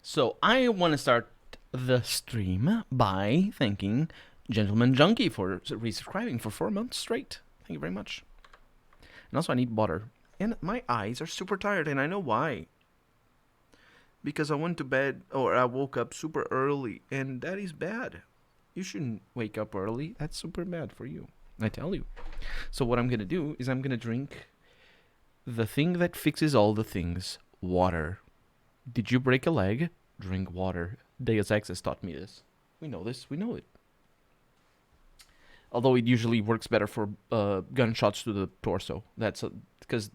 So I want to start the stream by thanking Gentleman Junkie for resubscribing for 4 months straight. Thank you very much. And also I need water. And my eyes are super tired, and I know why. Because I went to bed, or I woke up super early, and that is bad. You shouldn't wake up early. That's super bad for you. I tell you. So what I'm going to do is I'm going to drink the thing that fixes all the things. Water. Did you break a leg? Drink water. Deus Ex has taught me this. We know this. We know it. Although it usually works better for gunshots to the torso. That's because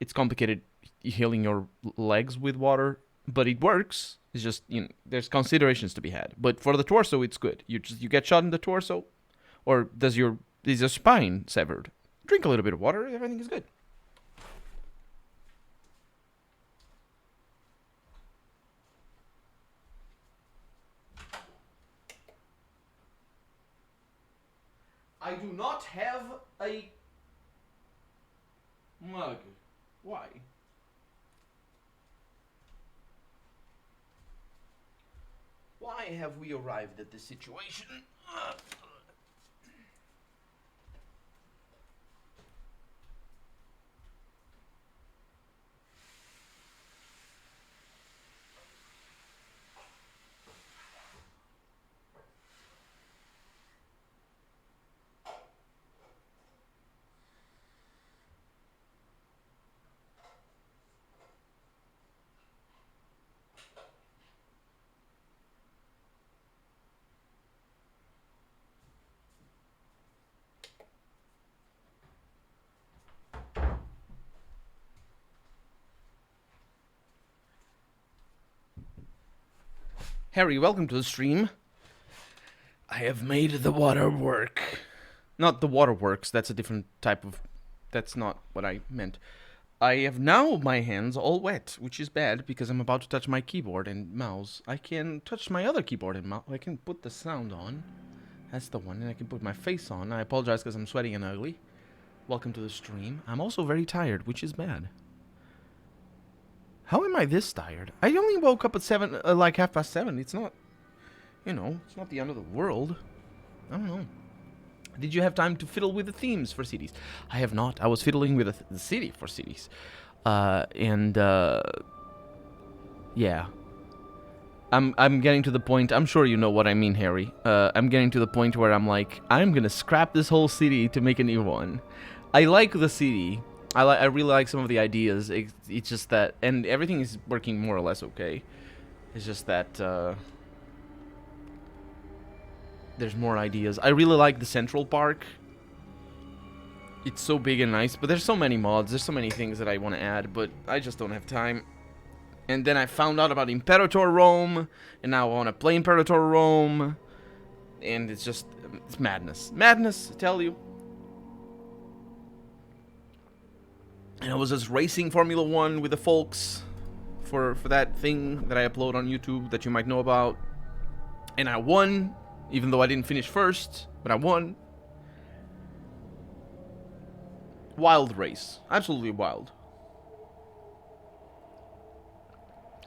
it's complicated healing your legs with water, but it works. It's just, there's considerations to be had. But for the torso, it's good. You get shot in the torso, or is your spine severed? Drink a little bit of water. Everything is good. I do not have a mug. Why? Why have we arrived at this situation? Harry, welcome to the stream. I have made the water work. Not the waterworks, that's a different type of... That's not what I meant. I have now my hands all wet, which is bad because I'm about to touch my keyboard and mouse. I can touch my other keyboard and mouse. I can put the sound on. That's the one, and I can put my face on. I apologize because I'm sweaty and ugly. Welcome to the stream. I'm also very tired, which is bad. How am I this tired? I only woke up at 7, like 7:30. It's not, it's not the end of the world. I don't know. Did you have time to fiddle with the themes for cities? I have not. I was fiddling with the city for cities. Yeah. I'm getting to the point, I'm sure you know what I mean, Harry. I'm getting to the point where I'm like, I'm gonna scrap this whole city to make a new one. I like the city. I really like some of the ideas. It's just that, and everything is working more or less okay. It's just that there's more ideas. I really like the Central Park. It's so big and nice, but there's so many mods. There's so many things that I want to add, but I just don't have time. And then I found out about Imperator Rome, and now I want to play Imperator Rome, and it's madness. Madness, I tell you. And I was just racing Formula 1 with the folks for that thing that I upload on YouTube that you might know about. And I won, even though I didn't finish first, but I won. Wild race. Absolutely wild.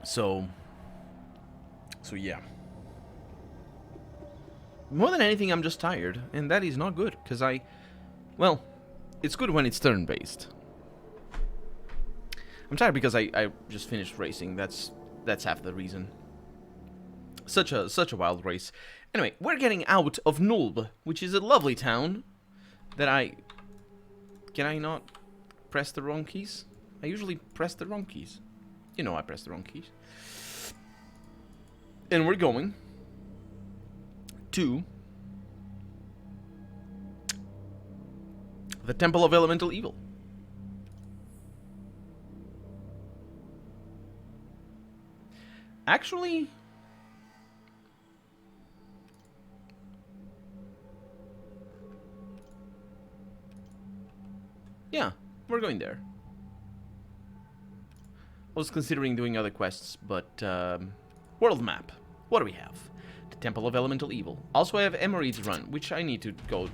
So yeah. More than anything, I'm just tired, and that is not good, because well, it's good when it's turn-based. I'm tired because I just finished racing. That's half the reason. Such a wild race. Anyway, we're getting out of Nulb, which is a lovely town that Can I not press the wrong keys? I usually press the wrong keys. You know I press the wrong keys. And we're going to the Temple of Elemental Evil. Actually, yeah, we're going there. I was considering doing other quests, but world map. What do we have? The Temple of Elemental Evil. Also, I have Emery's Run, which I need to go.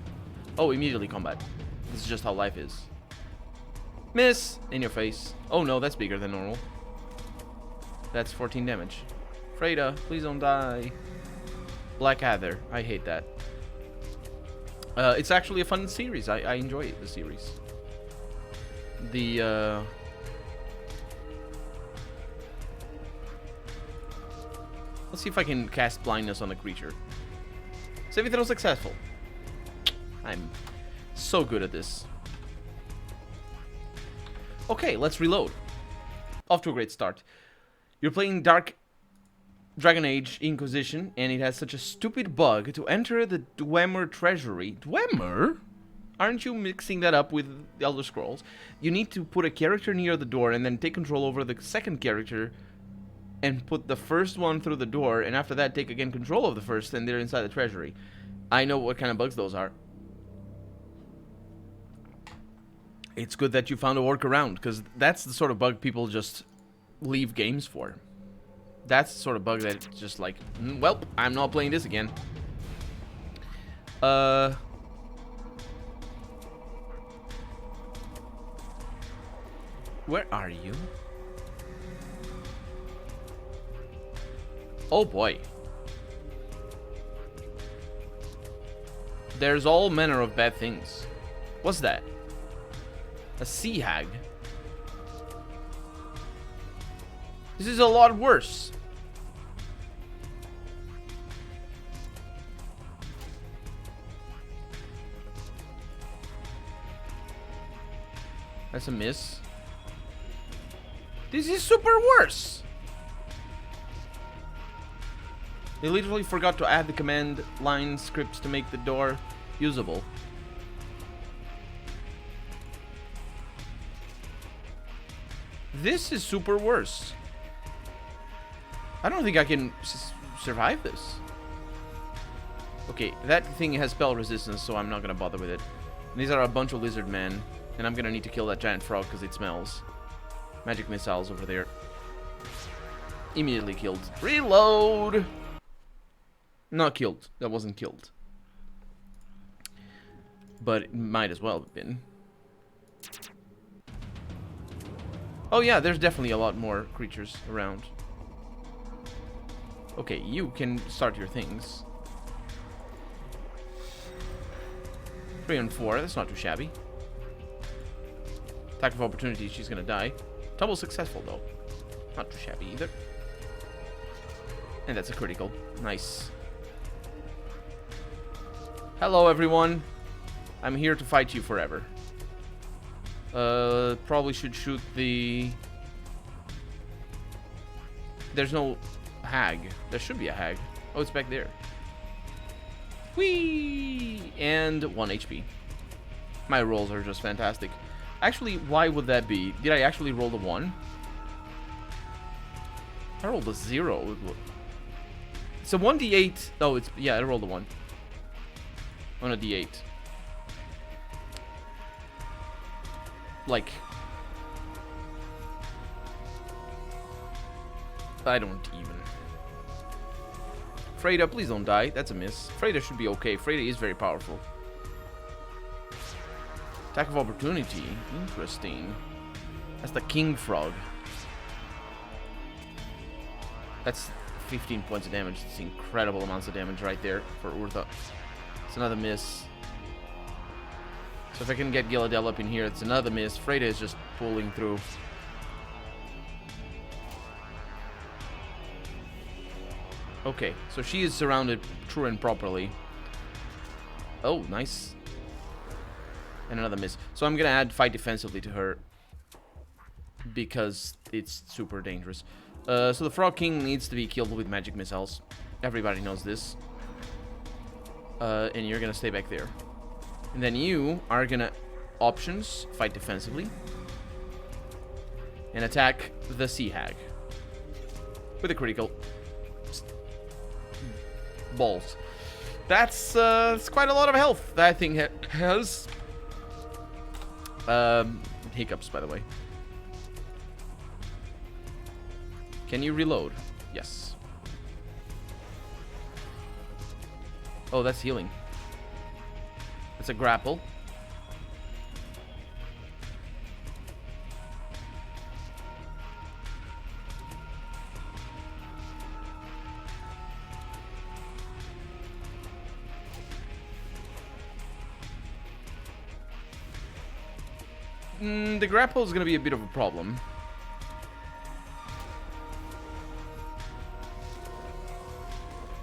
Oh, immediately combat. This is just how life is. Miss! In your face. Oh no, that's bigger than normal. That's 14 damage. Freda, please don't die. Blackadder, I hate that. It's actually a fun series. I enjoy the series. The let's see if I can cast blindness on a creature. Saving throw successful. I'm so good at this. Okay, let's reload. Off to a great start. You're playing Dark Dragon Age Inquisition, and it has such a stupid bug to enter the Dwemer Treasury. Dwemer? Aren't you mixing that up with the Elder Scrolls? You need to put a character near the door and then take control over the second character and put the first one through the door, and after that take again control of the first, and they're inside the treasury. I know what kind of bugs those are. It's good that you found a workaround, because that's the sort of bug people just leave games for. That's the sort of bug that it's just like, well, I'm not playing this again. Where are you? Oh boy. There's all manner of bad things. What's that? A sea hag. This is a lot worse. That's a miss. This is super worse. They literally forgot to add the command line scripts to make the door usable. This is super worse. I don't think I can survive this. Okay, that thing has spell resistance, so I'm not gonna bother with it. And these are a bunch of lizard men, and I'm gonna need to kill that giant frog because it smells. Magic missiles over there. Immediately killed. Reload! Not killed. That wasn't killed. But it might as well have been. Oh yeah, there's definitely a lot more creatures around. Okay, you can start your things. 3 and 4, that's not too shabby. Attack of opportunity, she's gonna die. Double successful though. Not too shabby either. And that's a critical. Nice. Hello everyone. I'm here to fight you forever. Probably should shoot the... There's no hag. There should be a hag. Oh, it's back there. Whee! And 1 HP. My rolls are just fantastic. Actually, why would that be? Did I actually roll the 1? I rolled a 0. It's a 1d8. Oh, it's... Yeah, I rolled a 1. On a d8. Like... I don't even... Freda, please don't die. That's a miss. Freda should be okay. Freda is very powerful. Attack of opportunity. Interesting. That's the king frog. That's 15 points of damage. It's incredible amounts of damage right there for Urtha. It's another miss. So if I can get Giladel up in here, it's another miss. Freda is just pulling through. Okay, so she is surrounded true and properly. Oh, nice. And another miss. So I'm gonna add fight defensively to her because it's super dangerous. So the Frog King needs to be killed with magic missiles. Everybody knows this. And you're gonna stay back there. And then you are gonna options, fight defensively, and attack the Sea Hag with a critical. Balls. That's quite a lot of health that thing has. Hiccups, by the way. Can you reload? Yes. Oh, that's healing. It's a grapple. The grapple is gonna be a bit of a problem.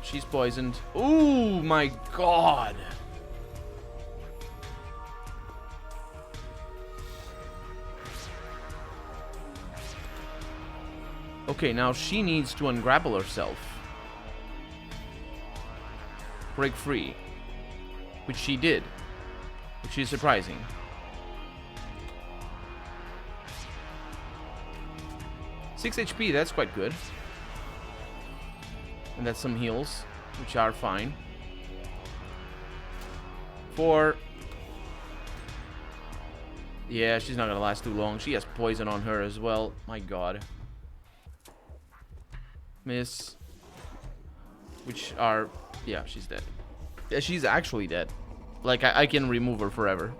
She's poisoned. Oh my god! Okay, now she needs to ungrapple herself. Break free. Which she did. Which is surprising. Six HP, that's quite good. And that's some heals, which are fine. 4. Yeah, she's not gonna last too long. She has poison on her as well. My god. Miss. Which are... Yeah, she's dead. Yeah, she's actually dead. Like, I can remove her forever.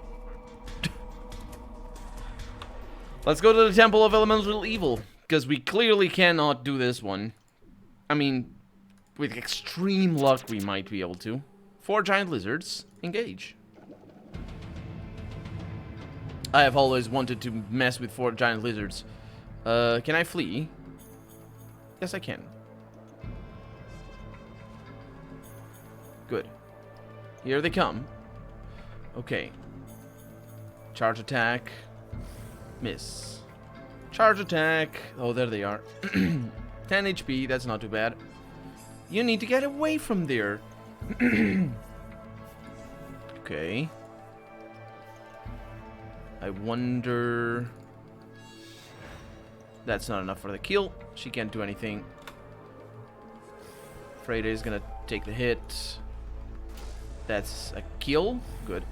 Let's go to the Temple of Elemental Evil. Because we clearly cannot do this one. I mean, with extreme luck, we might be able to. 4 giant lizards. Engage. I have always wanted to mess with 4 giant lizards. Can I flee? Yes, I can. Good. Here they come. Okay. Charge attack. Miss. Charge attack. Oh, there they are. 10 HP. That's not too bad. You need to get away from there. Okay. I wonder... That's not enough for the kill. She can't do anything. Freyda is gonna take the hit. That's a kill. Good.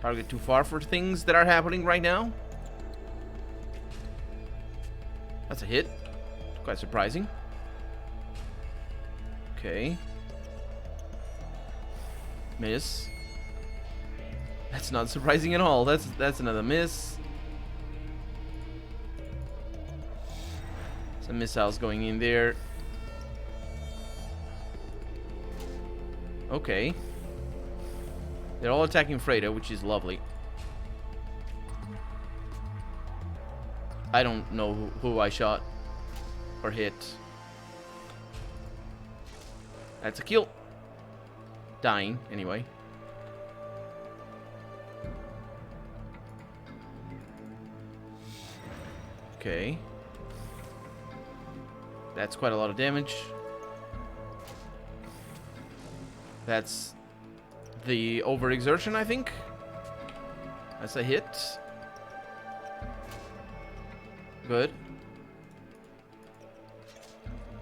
Target too far for things that are happening right now. That's a hit. Quite surprising. Okay. Miss. That's not surprising at all. That's another miss. Some missiles going in there. Okay. They're all attacking Freyda, which is lovely. I don't know who I shot or hit. That's a kill. Dying, anyway. Okay. That's quite a lot of damage. That's the overexertion, I think. That's a hit. Good.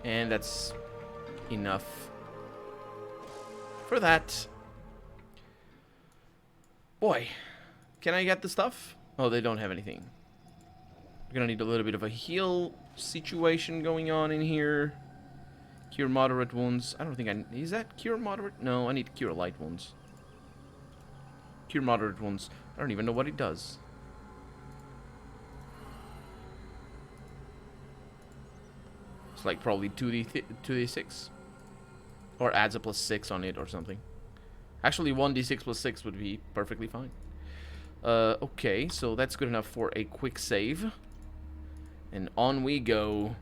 And that's enough for that. Boy, can I get the stuff? Oh, they don't have anything. We're gonna need a little bit of a heal situation going on in here. Cure moderate wounds. I don't think I... Is that cure moderate? No, I need to cure light wounds. Cure moderate wounds. I don't even know what it does. It's like probably 2d6. Or adds a +6 on it or something. Actually, 1d6 + 6 would be perfectly fine. Okay, so that's good enough for a quick save. And on we go.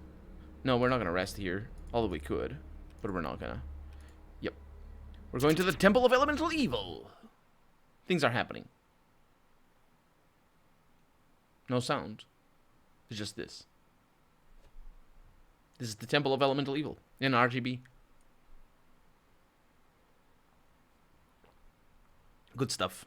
No, we're not going to rest here. Although we could. But we're not going to. Yep. We're going to the Temple of Elemental Evil. Things are happening. No sound. It's just this. This is the Temple of Elemental Evil in RGB. Good stuff.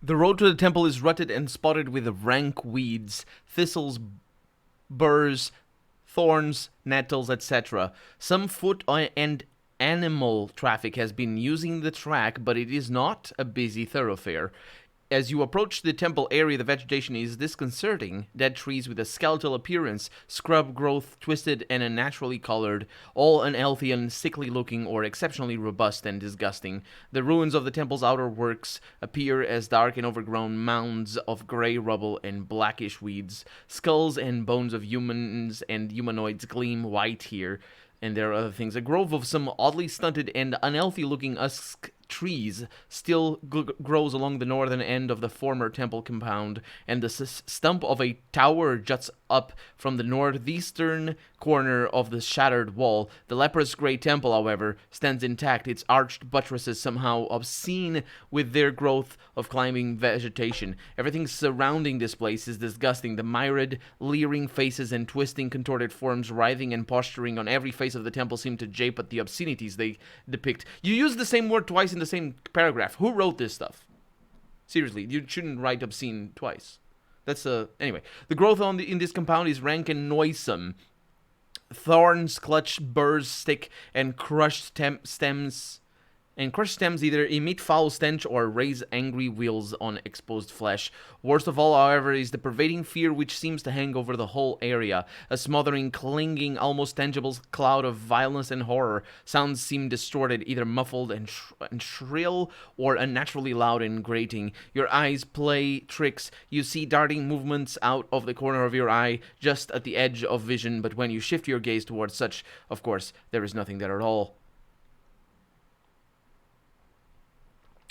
The road to the temple is rutted and spotted with rank weeds, thistles, burrs, thorns, nettles, etc. Some foot and animal traffic has been using the track, but it is not a busy thoroughfare. As you approach the temple area, the vegetation is disconcerting. Dead trees with a skeletal appearance, scrub growth twisted and unnaturally colored, all unhealthy and sickly looking or exceptionally robust and disgusting. The ruins of the temple's outer works appear as dark and overgrown mounds of gray rubble and blackish weeds. Skulls and bones of humans and humanoids gleam white here. And there are other things. A grove of some oddly stunted and unhealthy-looking usk trees still grows along the northern end of the former temple compound, and the stump of a tower juts up from the northeastern corner of the shattered wall. The leprous gray temple, however, stands intact, its arched buttresses somehow obscene with their growth of climbing vegetation. Everything surrounding this place is disgusting. The myriad, leering faces and twisting, contorted forms writhing and posturing on every face of the temple seem to jape at the obscenities they depict. You use the same word twice in the same paragraph. Who wrote this stuff? Seriously, you shouldn't write obscene twice. That's anyway. The growth in this compound is rank and noisome. Thorns clutch burrs stick, and crushed stems either emit foul stench or raise angry wheels on exposed flesh. Worst of all, however, is the pervading fear which seems to hang over the whole area. A smothering, clinging, almost tangible cloud of violence and horror. Sounds seem distorted, either muffled and shrill, or unnaturally loud and grating. Your eyes play tricks. You see darting movements out of the corner of your eye, just at the edge of vision, but when you shift your gaze towards such, of course, there is nothing there at all.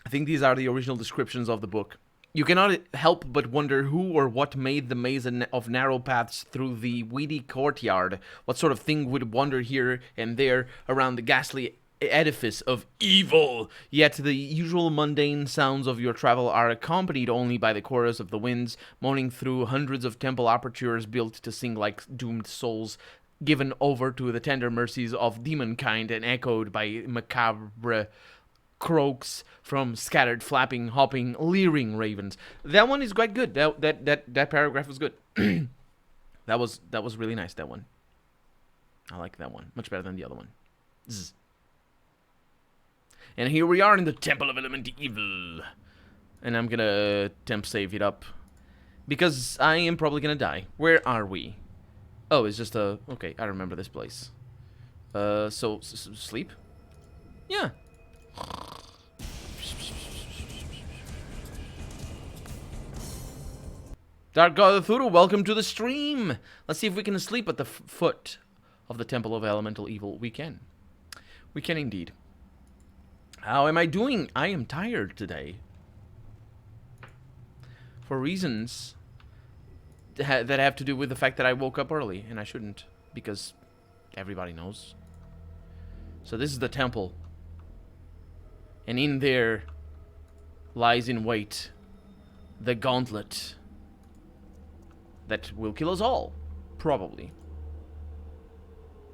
I think these are the original descriptions of the book. You cannot help but wonder who or what made the maze of narrow paths through the weedy courtyard. What sort of thing would wander here and there around the ghastly edifice of evil? Yet the usual mundane sounds of your travel are accompanied only by the chorus of the winds, moaning through hundreds of temple apertures built to sing like doomed souls, given over to the tender mercies of demonkind and echoed by macabre croaks from scattered, flapping, hopping, leering ravens. That one is quite good. That paragraph was good. that was really nice. That one, I like that one much better than the other one. Zzz. And here we are in the Temple of Elemental Evil, and I'm gonna temp save it up because I am probably gonna die. Where are we? Oh, it's just okay. I remember this place. So sleep. Yeah. Dark God of Thuru, welcome to the stream. Let's see if we can sleep at the foot of the Temple of Elemental Evil. We can. We can indeed. How am I doing? I am tired today. For reasons that have to do with the fact that I woke up early, and I shouldn't, because everybody knows. So this is the temple. And in there lies in wait the gauntlet that will kill us all, probably.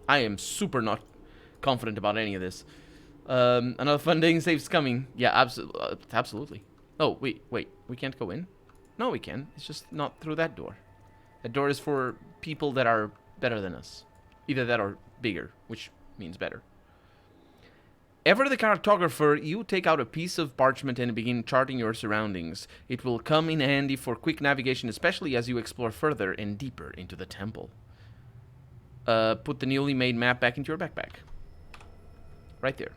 I am super not confident about any of this. Another funding save's coming. Yeah, absolutely. Oh, wait, we can't go in? No, we can. It's just not through that door. That door is for people that are better than us. Either that or bigger, which means better. Ever the cartographer, you take out a piece of parchment and begin charting your surroundings. It will come in handy for quick navigation, especially as you explore further and deeper into the temple. Put the newly made map back into your backpack. Right there.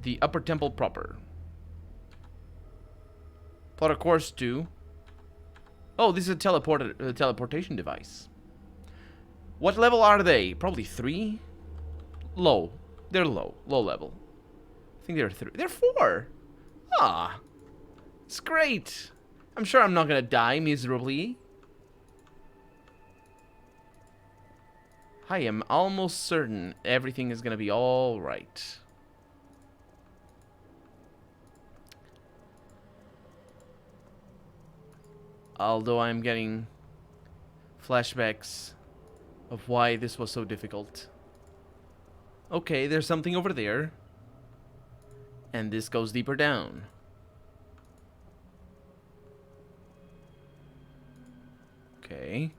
The upper temple proper. Plot a course to... Oh, this is a teleportation device. What level are they? Probably 3? Low. They're low. Low level. I think they're 3. They're 4! Ah. It's great. I'm sure I'm not gonna die miserably. I am almost certain everything is gonna be alright. Although I'm getting flashbacks of why this was so difficult. Okay, there's something over there. And this goes deeper down. Okay.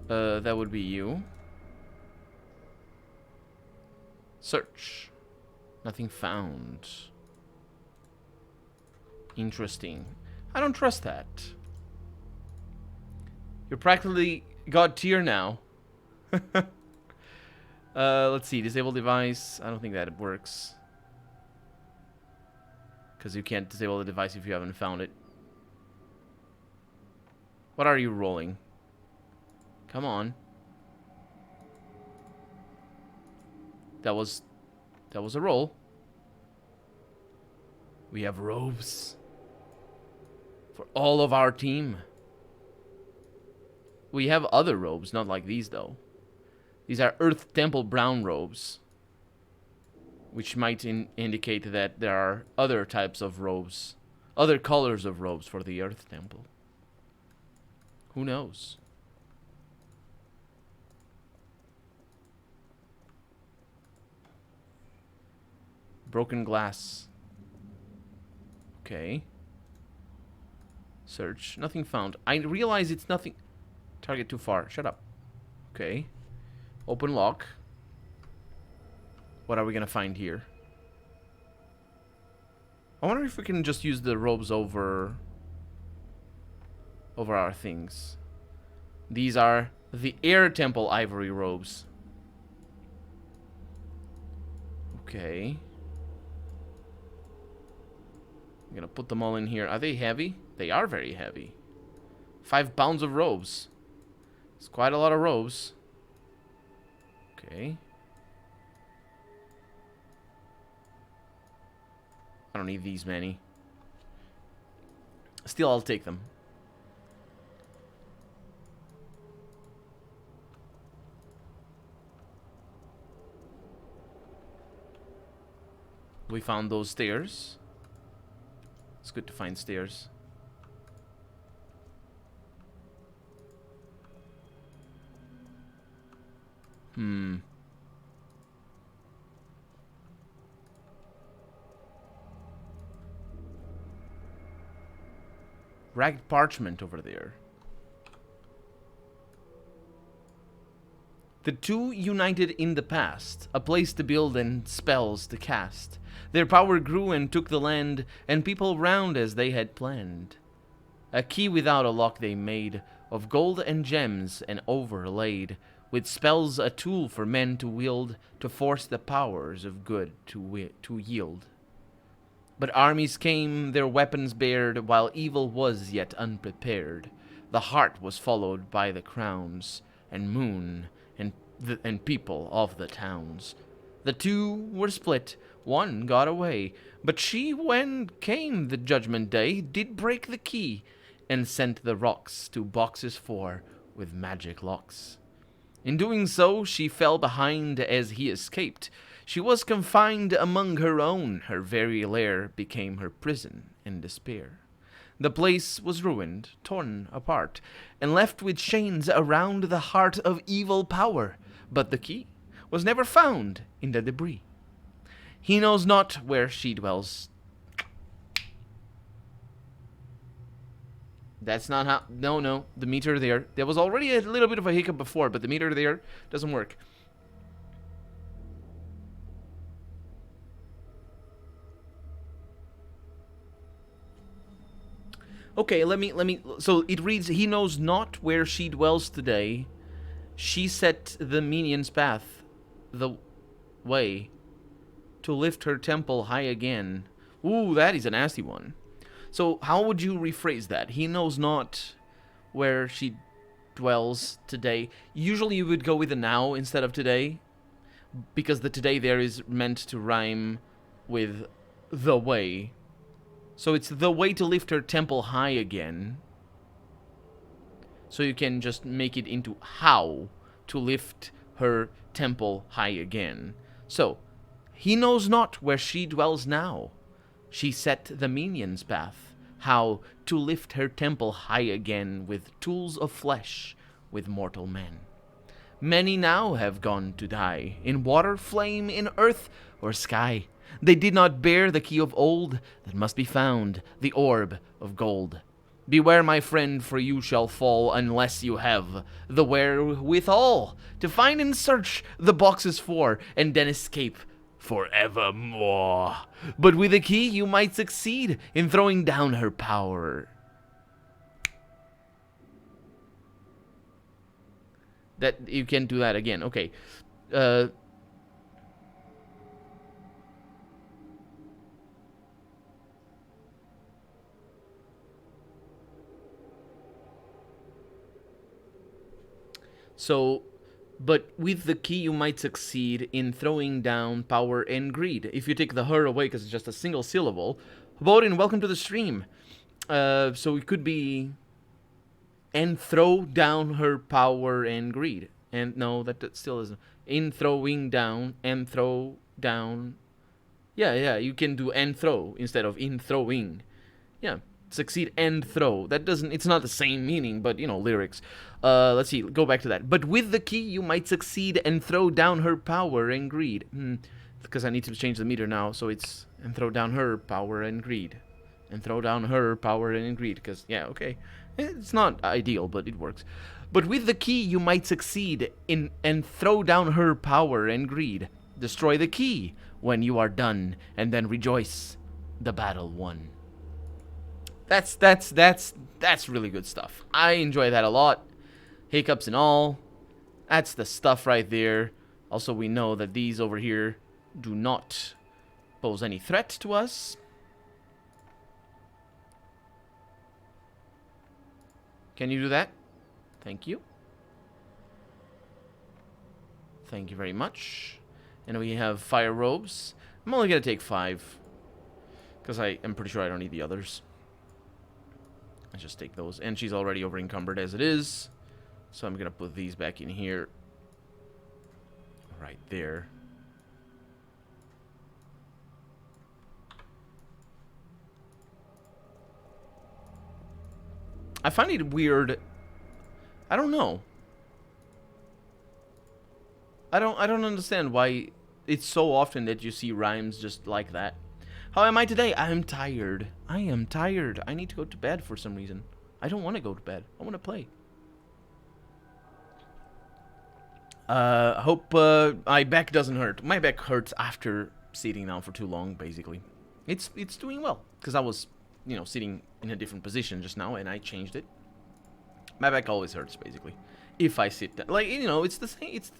That would be you. Search. Nothing found. Interesting. I don't trust that. You're practically God tier now. Let's see. Disable device. I don't think that works. Because you can't disable the device if you haven't found it. What are you rolling? Come on. That was a roll. We have robes for all of our team. We have other robes, not like these though. These are Earth Temple brown robes, which might indicate that there are other types of robes, other colors of robes for the Earth Temple. Who knows? Broken glass. Okay. Search. Nothing found. I realize it's nothing. Target too far. Shut up. Okay. Open lock. What are we gonna find here? I wonder if we can just use the robes over our things. These are the Air Temple ivory robes. Okay. I'm gonna put them all in here. Are they heavy? They are very heavy. 5 pounds of robes. It's quite a lot of robes. Okay. I don't need these many. Still, I'll take them. We found those stairs. It's good to find stairs. Ragged parchment over there. The two united in the past, a place to build and spells to cast. Their power grew and took the land, and people round as they had planned. A key without a lock they made, of gold and gems and overlaid, with spells a tool for men to wield, to force the powers of good to yield. But armies came, their weapons bared, while evil was yet unprepared. The heart was followed by the crowns, and moon, and people of the towns. The two were split, one got away, but she, when came the judgment day, did break the key, and sent the rocks to boxes 4 with magic locks. In doing so, she fell behind as he escaped. She was confined among her own, her very lair became her prison in despair. The place was ruined, torn apart, and left with chains around the heart of evil power. But the key was never found in the debris. He knows not where she dwells. That's not how... No, the meter there. There was already a little bit of a hiccup before, but the meter there doesn't work. Okay, let me... So it reads, he knows not where she dwells today. She set the minion's path, the way, to lift her temple high again. Ooh, that is a nasty one. So how would you rephrase that? He knows not where she dwells today. Usually you would go with the now instead of today, because the today there is meant to rhyme with the way. So it's the way to lift her temple high again. So you can just make it into how to lift her temple high again. So, he knows not where she dwells now. She set the minion's path, how to lift her temple high again with tools of flesh, with mortal men. Many now have gone to die, in water, flame, in earth, or sky. They did not bear the key of old that must be found, the orb of gold. Beware, my friend, for you shall fall unless you have the wherewithal to find and search the boxes 4 and then escape forevermore. But with the key you might succeed in throwing down her power. That you can do that again. Okay. So, but with the key, you might succeed in throwing down power and greed. If you take the her away, because it's just a single syllable. Bodin, welcome to the stream. So it could be, and throw down her power and greed. And no, that still isn't. In throwing down, and throw down. Yeah, you can do and throw instead of in throwing. Yeah, succeed and throw. That doesn't, it's not the same meaning, but you know, lyrics. Let's see, go back to that. But with the key, you might succeed and throw down her power and greed. Because I need to change the meter now, so it's, and throw down her power and greed. And throw down her power and greed, because, yeah, okay. It's not ideal, but it works. But with the key, you might succeed in and throw down her power and greed. Destroy the key when you are done, and then rejoice. The battle won. That's really good stuff. I enjoy that a lot. Hiccups and all. That's the stuff right there. Also, we know that these over here do not pose any threat to us. Can you do that? Thank you. Thank you very much. And we have fire robes. I'm only going to take 5. Because I am pretty sure I don't need the others. Let's just take those. And she's already over encumbered as it is. So I'm going to put these back in here. Right there. I find it weird. I don't know. I don't understand why it's so often that you see rhymes just like that. How am I today? I am tired. I am tired. I need to go to bed for some reason. I don't want to go to bed. I want to play. Hope my back doesn't hurt. My back hurts after sitting down for too long, basically. It's doing well, because I was, you know, sitting in a different position just now, and I changed it. My back always hurts, basically, if I sit down. Like, you know, it's the same. It's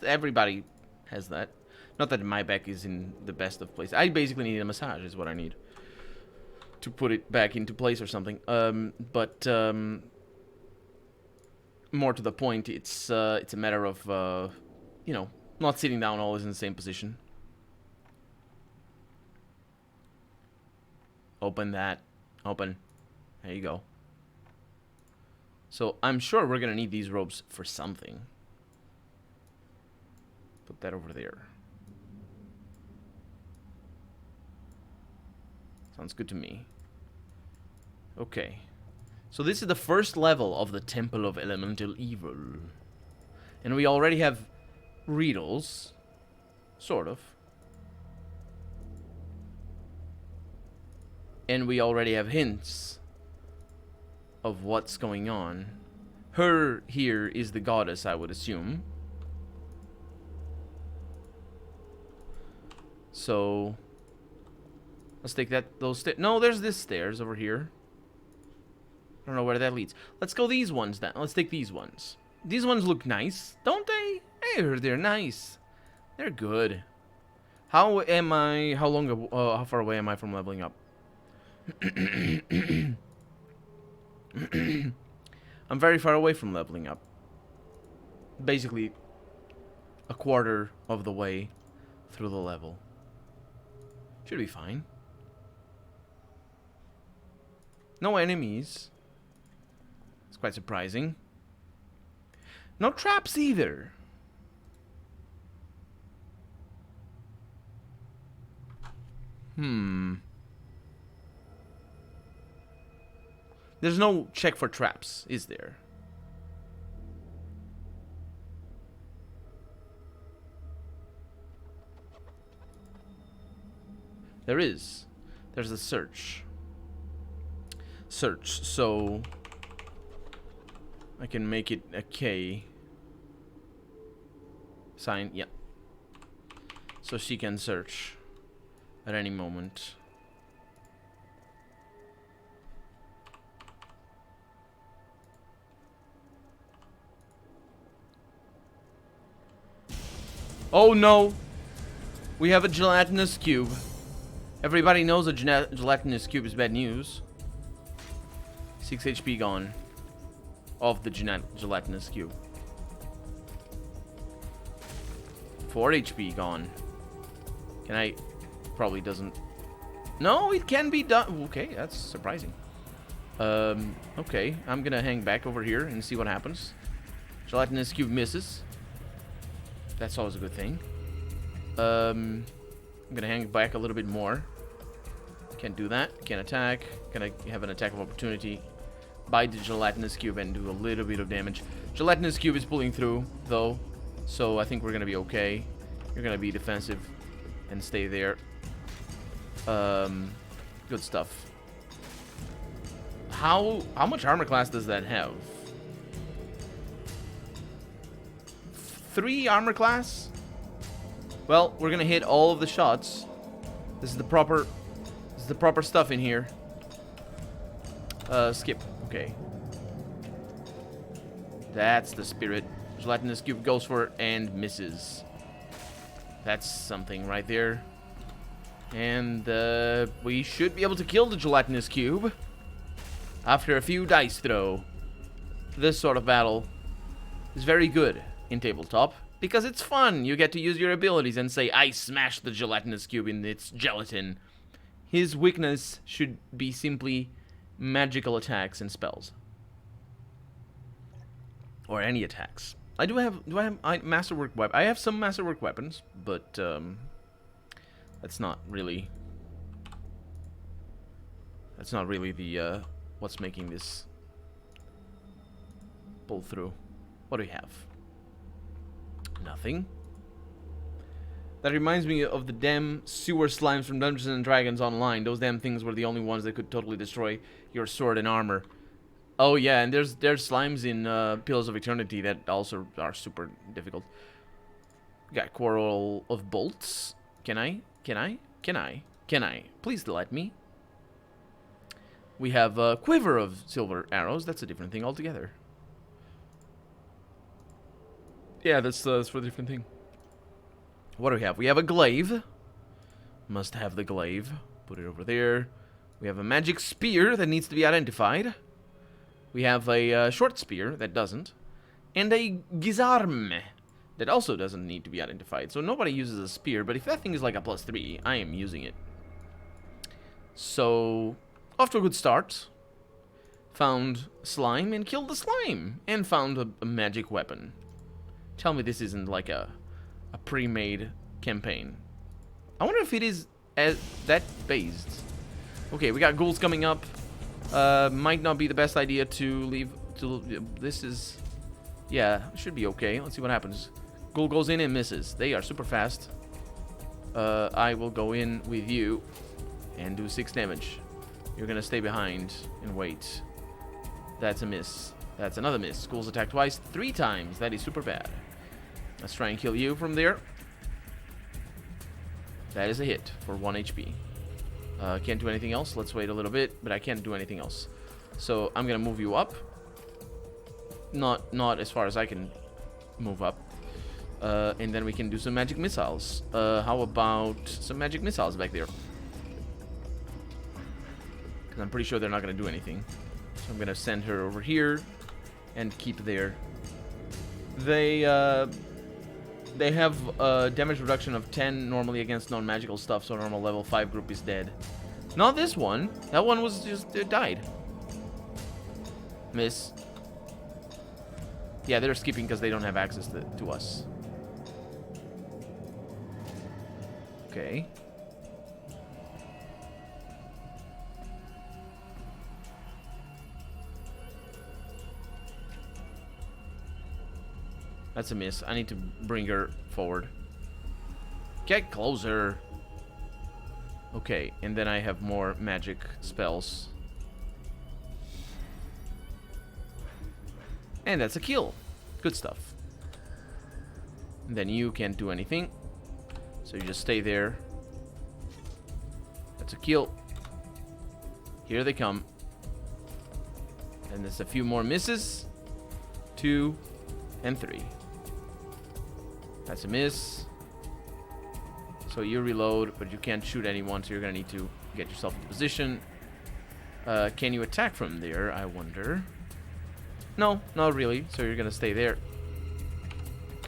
everybody has that. Not that my back is in the best of places. I basically need a massage, is what I need to put it back into place or something. But more to the point, it's a matter of you know, not sitting down always in the same position. Open that. Open. There you go. So I'm sure we're gonna need these robes for something. Put that over there. Sounds good to me. Okay. So this is the first level of the Temple of Elemental Evil. And we already have riddles. Sort of. And we already have hints of what's going on. Her here is the goddess, I would assume. So let's take those stairs. No, there's this stairs over here. I don't know where that leads. Let's go these ones then. Let's take these ones. These ones look nice, don't they? Hey, they're nice. They're good. How am I? How long? How far away am I from leveling up? I'm very far away from leveling up. Basically, a quarter of the way through the level. Should be fine. No enemies. It's quite surprising. No traps either. There's no check for traps, is there? There is. There's a search. Search, so I can make it a K sign, yeah. So she can search at any moment. Oh no! We have a gelatinous cube. Everybody knows a gelatinous cube is bad news. 6 HP gone. Of the gelatinous cube. 4 HP gone. Can I... Probably doesn't... No, it can be done. Okay, that's surprising. Okay. I'm gonna hang back over here and see what happens. Gelatinous cube misses. That's always a good thing. I'm gonna hang back a little bit more. Can't do that. Can't attack. Gonna have an attack of opportunity. Bite the gelatinous cube and do a little bit of damage. Gelatinous cube is pulling through, though. So I think we're gonna be okay. You're gonna be defensive and stay there. Good stuff. How much armor class does that have? 3 armor class? Well, we're gonna hit all of the shots. This is the proper stuff in here. Skip. Okay. That's the spirit. Gelatinous cube goes for it and misses. That's something right there. And we should be able to kill the gelatinous cube after a few dice throw. This sort of battle is very good in tabletop because it's fun. You get to use your abilities and say, I smashed the gelatinous cube in its gelatin. His weakness should be simply magical attacks and spells. Or any attacks. Do I have masterwork weapon? I have some masterwork weapons, but that's not really the what's making this pull through. What do we have? Nothing. That reminds me of the damn sewer slimes from Dungeons and Dragons Online. Those damn things were the only ones that could totally destroy your sword and armor. Oh yeah, and there's slimes in Pillars of Eternity that also are super difficult. We got Quarrel of Bolts. Can I? Please let me. We have Quiver of Silver Arrows. That's a different thing altogether. Yeah, that's for a different thing. What do we have? We have a glaive. Must have the glaive. Put it over there. We have a magic spear that needs to be identified. We have a short spear that doesn't. And a gizarme that also doesn't need to be identified. So nobody uses a spear, but if that thing is like a +3, I am using it. So, off to a good start. Found slime and killed the slime. And found a magic weapon. Tell me this isn't like a pre-made campaign. I wonder if it is as that based. Okay, we got ghouls coming up. Might not be the best idea to leave. This is, yeah, should be okay. Let's see what happens. Ghoul goes in and misses. They are super fast. I will go in with you and do 6 damage. You're gonna stay behind and wait. That's a miss. That's another miss. Ghouls attack twice, 3 times. That is super bad. Let's try and kill you from there. That is a hit for 1 HP. Can't do anything else. Let's wait a little bit, but I can't do anything else. So I'm gonna move you up. Not as far as I can move up. And then we can do some magic missiles. How about some magic missiles back there? Because I'm pretty sure they're not gonna do anything. So I'm gonna send her over here and keep there. They have a damage reduction of 10 normally against non-magical stuff, so normal level 5 group is dead. Not this one. That one was just, it died. Miss. Yeah, they're skipping because they don't have access to us. Okay. That's a miss. I need to bring her forward. Get closer. Okay, and then I have more magic spells. And that's a kill. Good stuff. And then you can't do anything. So you just stay there. That's a kill. Here they come. And there's a few more misses. 2 and 3. That's a miss. So you reload, but you can't shoot anyone, so you're gonna need to get yourself into position. Can you attack from there, I wonder? No, not really, so you're gonna stay there.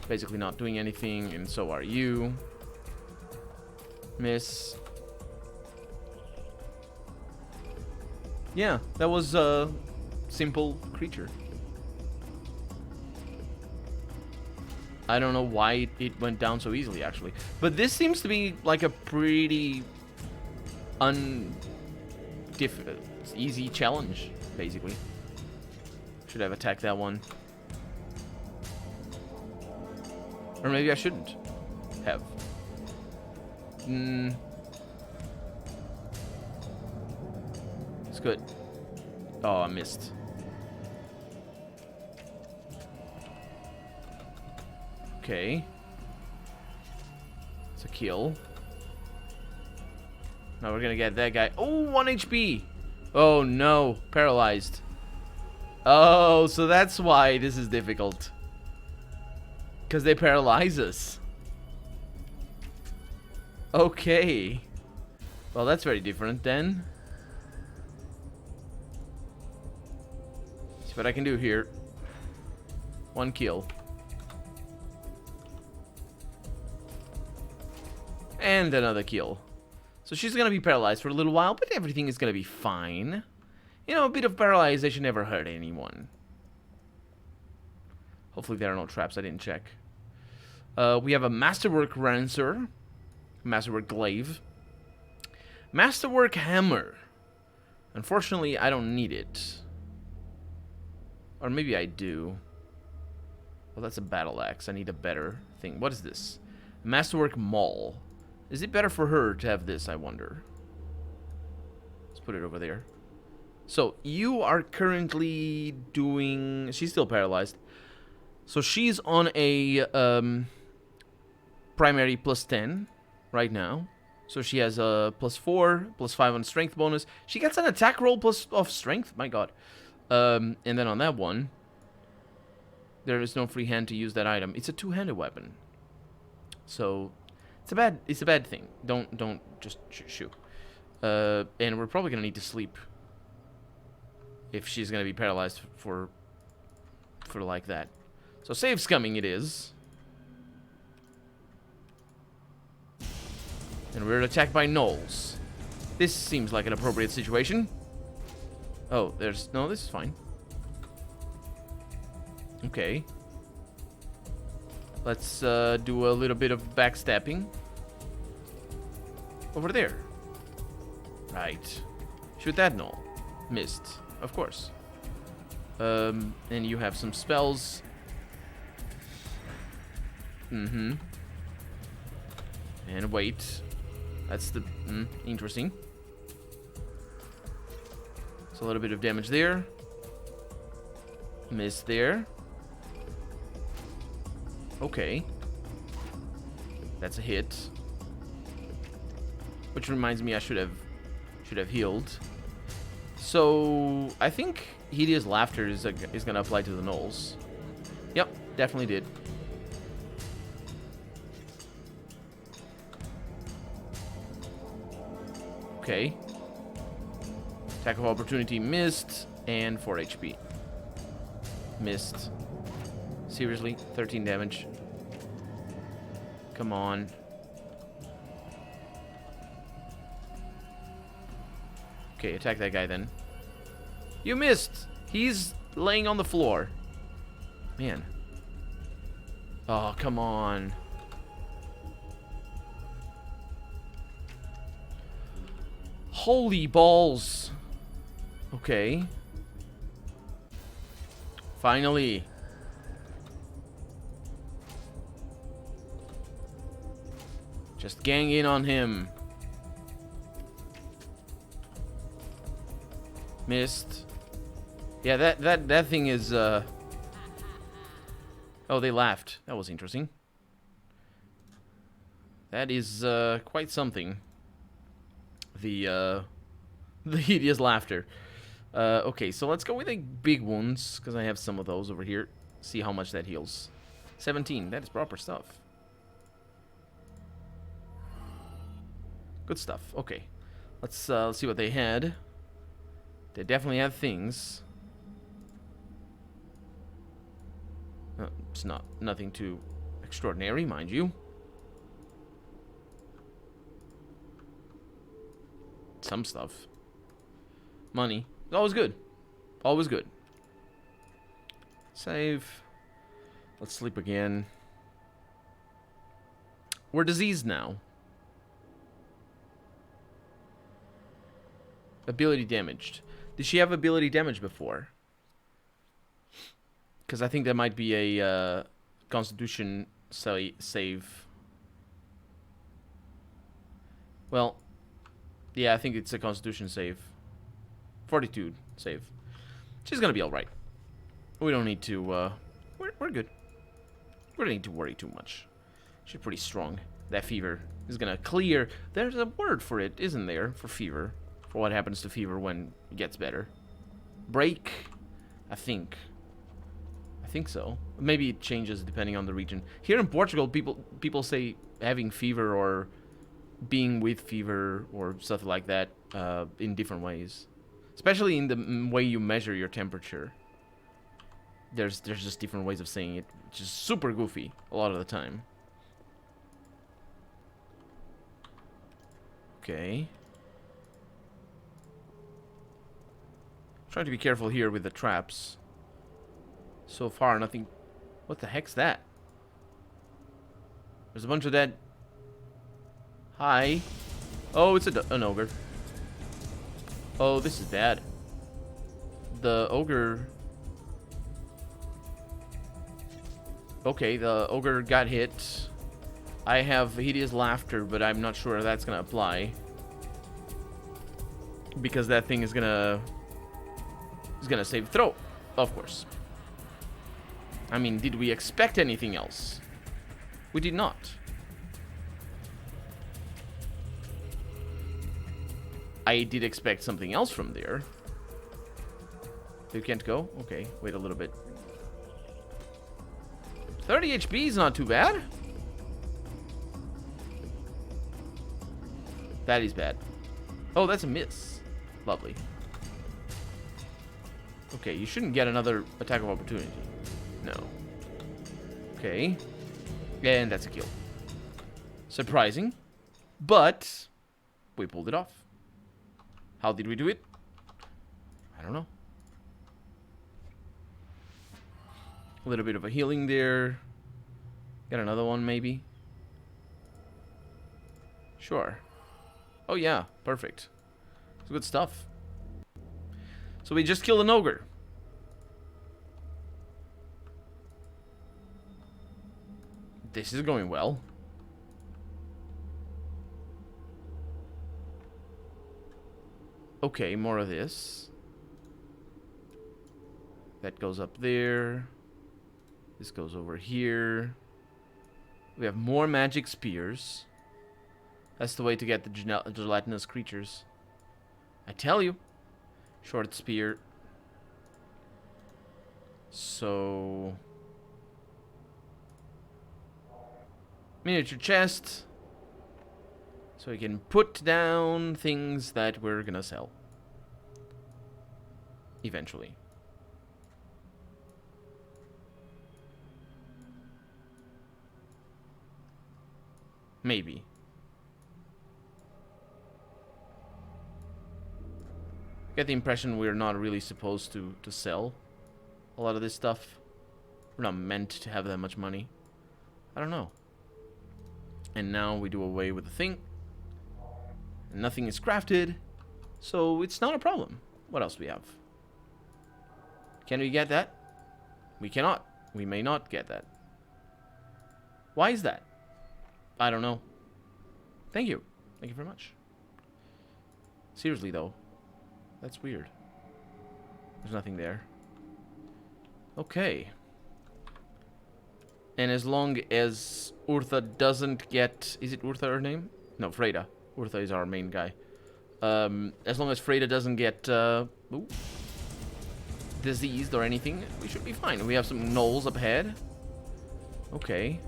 Basically not doing anything, and so are you. Miss. Yeah, that was a simple creature. I don't know why it went down so easily, actually. But this seems to be like a pretty easy challenge, basically. Should have attacked that one. Or maybe I shouldn't have. It's good. Oh, I missed. Okay. It's a kill. Now we're gonna get that guy. Oh, 1 HP. Oh no, paralyzed. Oh, so that's why this is difficult. Because they paralyze us. Okay. Well, that's very different then. See what I can do here. 1 kill. And another kill. So she's gonna be paralyzed for a little while, but everything is gonna be fine. You know, a bit of paralyzation never hurt anyone. Hopefully there are no traps, I didn't check. We have a Masterwork Rancer. Masterwork Glaive. Masterwork Hammer. Unfortunately, I don't need it. Or maybe I do. Well, that's a battle axe. I need a better thing. What is this? Masterwork Maul. Is it better for her to have this, I wonder? Let's put it over there. So, you are currently doing... She's still paralyzed. So, she's on a primary +10 right now. So, she has a +4, +5 on strength bonus. She gets an attack roll plus of strength. My god. And then on that one, there is no free hand to use that item. It's a two-handed weapon. So... It's a bad thing. Don't just shoot. And we're probably gonna need to sleep if she's gonna be paralyzed for like that. So save scumming it is. And we're attacked by gnolls. This seems like an appropriate situation. Oh, this is fine. Okay. Let's do a little bit of backstabbing. Over there. Right. Shoot that gnoll. Missed. Of course. And you have some spells. And wait. That's the... interesting. So a little bit of damage there. Missed there. Okay. That's a hit. Which reminds me I should have healed. So I think Hideous Laughter is gonna apply to the gnolls. Yep, definitely did. Okay. Attack of opportunity missed, and 4 HP. Missed. Seriously? 13 damage. Come on. Okay, attack that guy then. You missed! He's laying on the floor. Man. Oh, come on. Holy balls. Okay. Finally. Just gang in on him. Missed. Yeah, that thing is oh, they laughed. That was interesting. That is quite something. The hideous laughter. Okay, so let's go with the big wounds, because I have some of those over here. See how much that heals. 17. That is proper stuff. Good stuff. Okay. Let's see what they had. They definitely have things. It's nothing too extraordinary, mind you. Some stuff. Money. Always good. Always good. Save. Let's sleep again. We're diseased now. Ability damaged. Did she have ability damage before? Because I think that might be a Constitution save. Well, yeah, I think it's a Constitution save. Fortitude save. She's gonna be alright. We don't need to, we're good. We don't need to worry too much. She's pretty strong. That fever is gonna clear. There's a word for it, isn't there? For fever. For what happens to fever when it gets better. Break? I think so. Maybe it changes depending on the region. Here in Portugal, people say having fever or being with fever or stuff like that in different ways. Especially in the way you measure your temperature. There's just different ways of saying it, which is super goofy a lot of the time. Okay. Trying to be careful here with the traps. So far, nothing... What the heck's that? There's a bunch of dead... Hi. Oh, it's an ogre. Oh, this is bad. The ogre... Okay, the ogre got hit. I have hideous laughter, but I'm not sure that's gonna apply. Because that thing is gonna... save throw, of course. I mean, did we expect anything else? We did not. I did expect something else from there. You can't go? Okay, wait a little bit. 30 HP is not too bad. That is bad. Oh, that's a miss. Lovely. Okay, you shouldn't get another attack of opportunity. No. Okay. And that's a kill. Surprising. But we pulled it off. How did we do it? I don't know. A little bit of a healing there. Get another one, maybe. Sure. Oh, yeah. Perfect. It's good stuff. So we just killed an ogre. This is going well. Okay, more of this. That goes up there. This goes over here. We have more magic spears. That's the way to get the gelatinous creatures. I tell you. Short spear. So... miniature chest. So we can put down things that we're gonna sell. Eventually. Maybe. Get the impression we're not really supposed to sell a lot of this stuff. We're not meant to have that much money. I don't know. And now we do away with the thing. And nothing is crafted. So it's not a problem. What else do we have? Can we get that? We cannot. We may not get that. Why is that? I don't know. Thank you. Thank you very much. Seriously, though. That's weird. There's nothing there. Okay. And as long as Urtha doesn't get... Is it Urtha her name? No, Freyda. Urtha is our main guy. As long as Freyda doesn't get diseased or anything, we should be fine. We have some gnolls up ahead. Okay.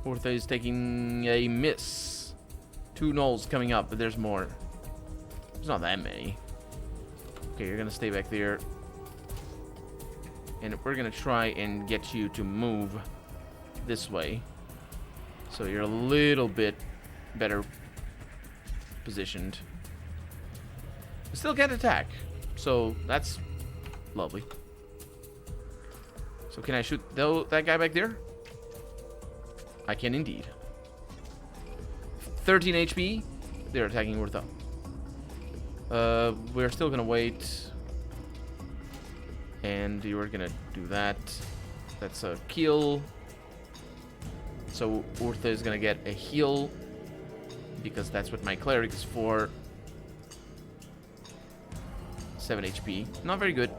Urtha is taking a miss. 2 gnolls coming up, but there's more. There's not that many. Okay, you're gonna stay back there. And we're gonna try and get you to move this way. So you're a little bit better positioned. I still can't attack. So that's lovely. So can I shoot that guy back there? I can indeed. 13 HP. They're attacking Urtha. We're still gonna wait. And you're gonna do that. That's a kill. So Urtha is gonna get a heal. Because that's what my cleric is for. 7 HP. Not very good.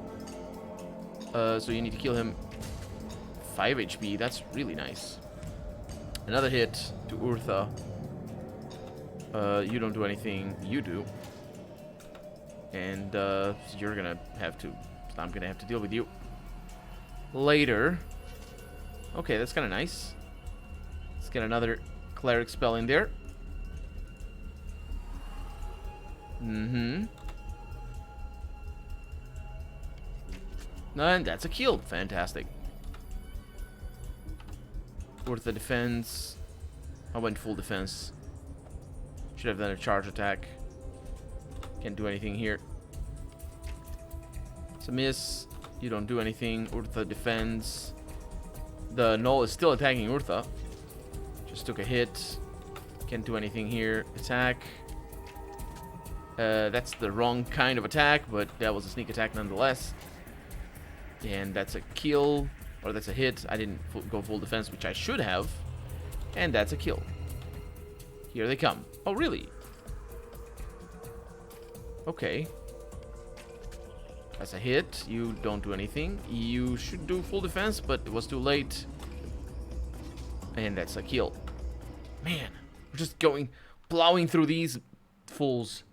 So you need to kill him. 5 HP. That's really nice. Another hit to Urtha. You don't do anything. You do. And you're gonna have to... I'm gonna have to deal with you later. Okay, that's kind of nice. Let's get another cleric spell in there. And that's a kill. Fantastic. Worth the defense. I went full defense. Should have done a charge attack. Can't do anything here. It's a miss. You don't do anything. Urtha defends. The Null is still attacking Urtha. Just took a hit. Can't do anything here. Attack. That's the wrong kind of attack, but that was a sneak attack nonetheless. And that's a kill. Or that's a hit. I didn't go full defense, which I should have. And that's a kill. Here they come. Oh, really? Okay. That's a hit. You don't do anything. You should do full defense, but it was too late. And that's a kill. Man, we're just plowing through these fools.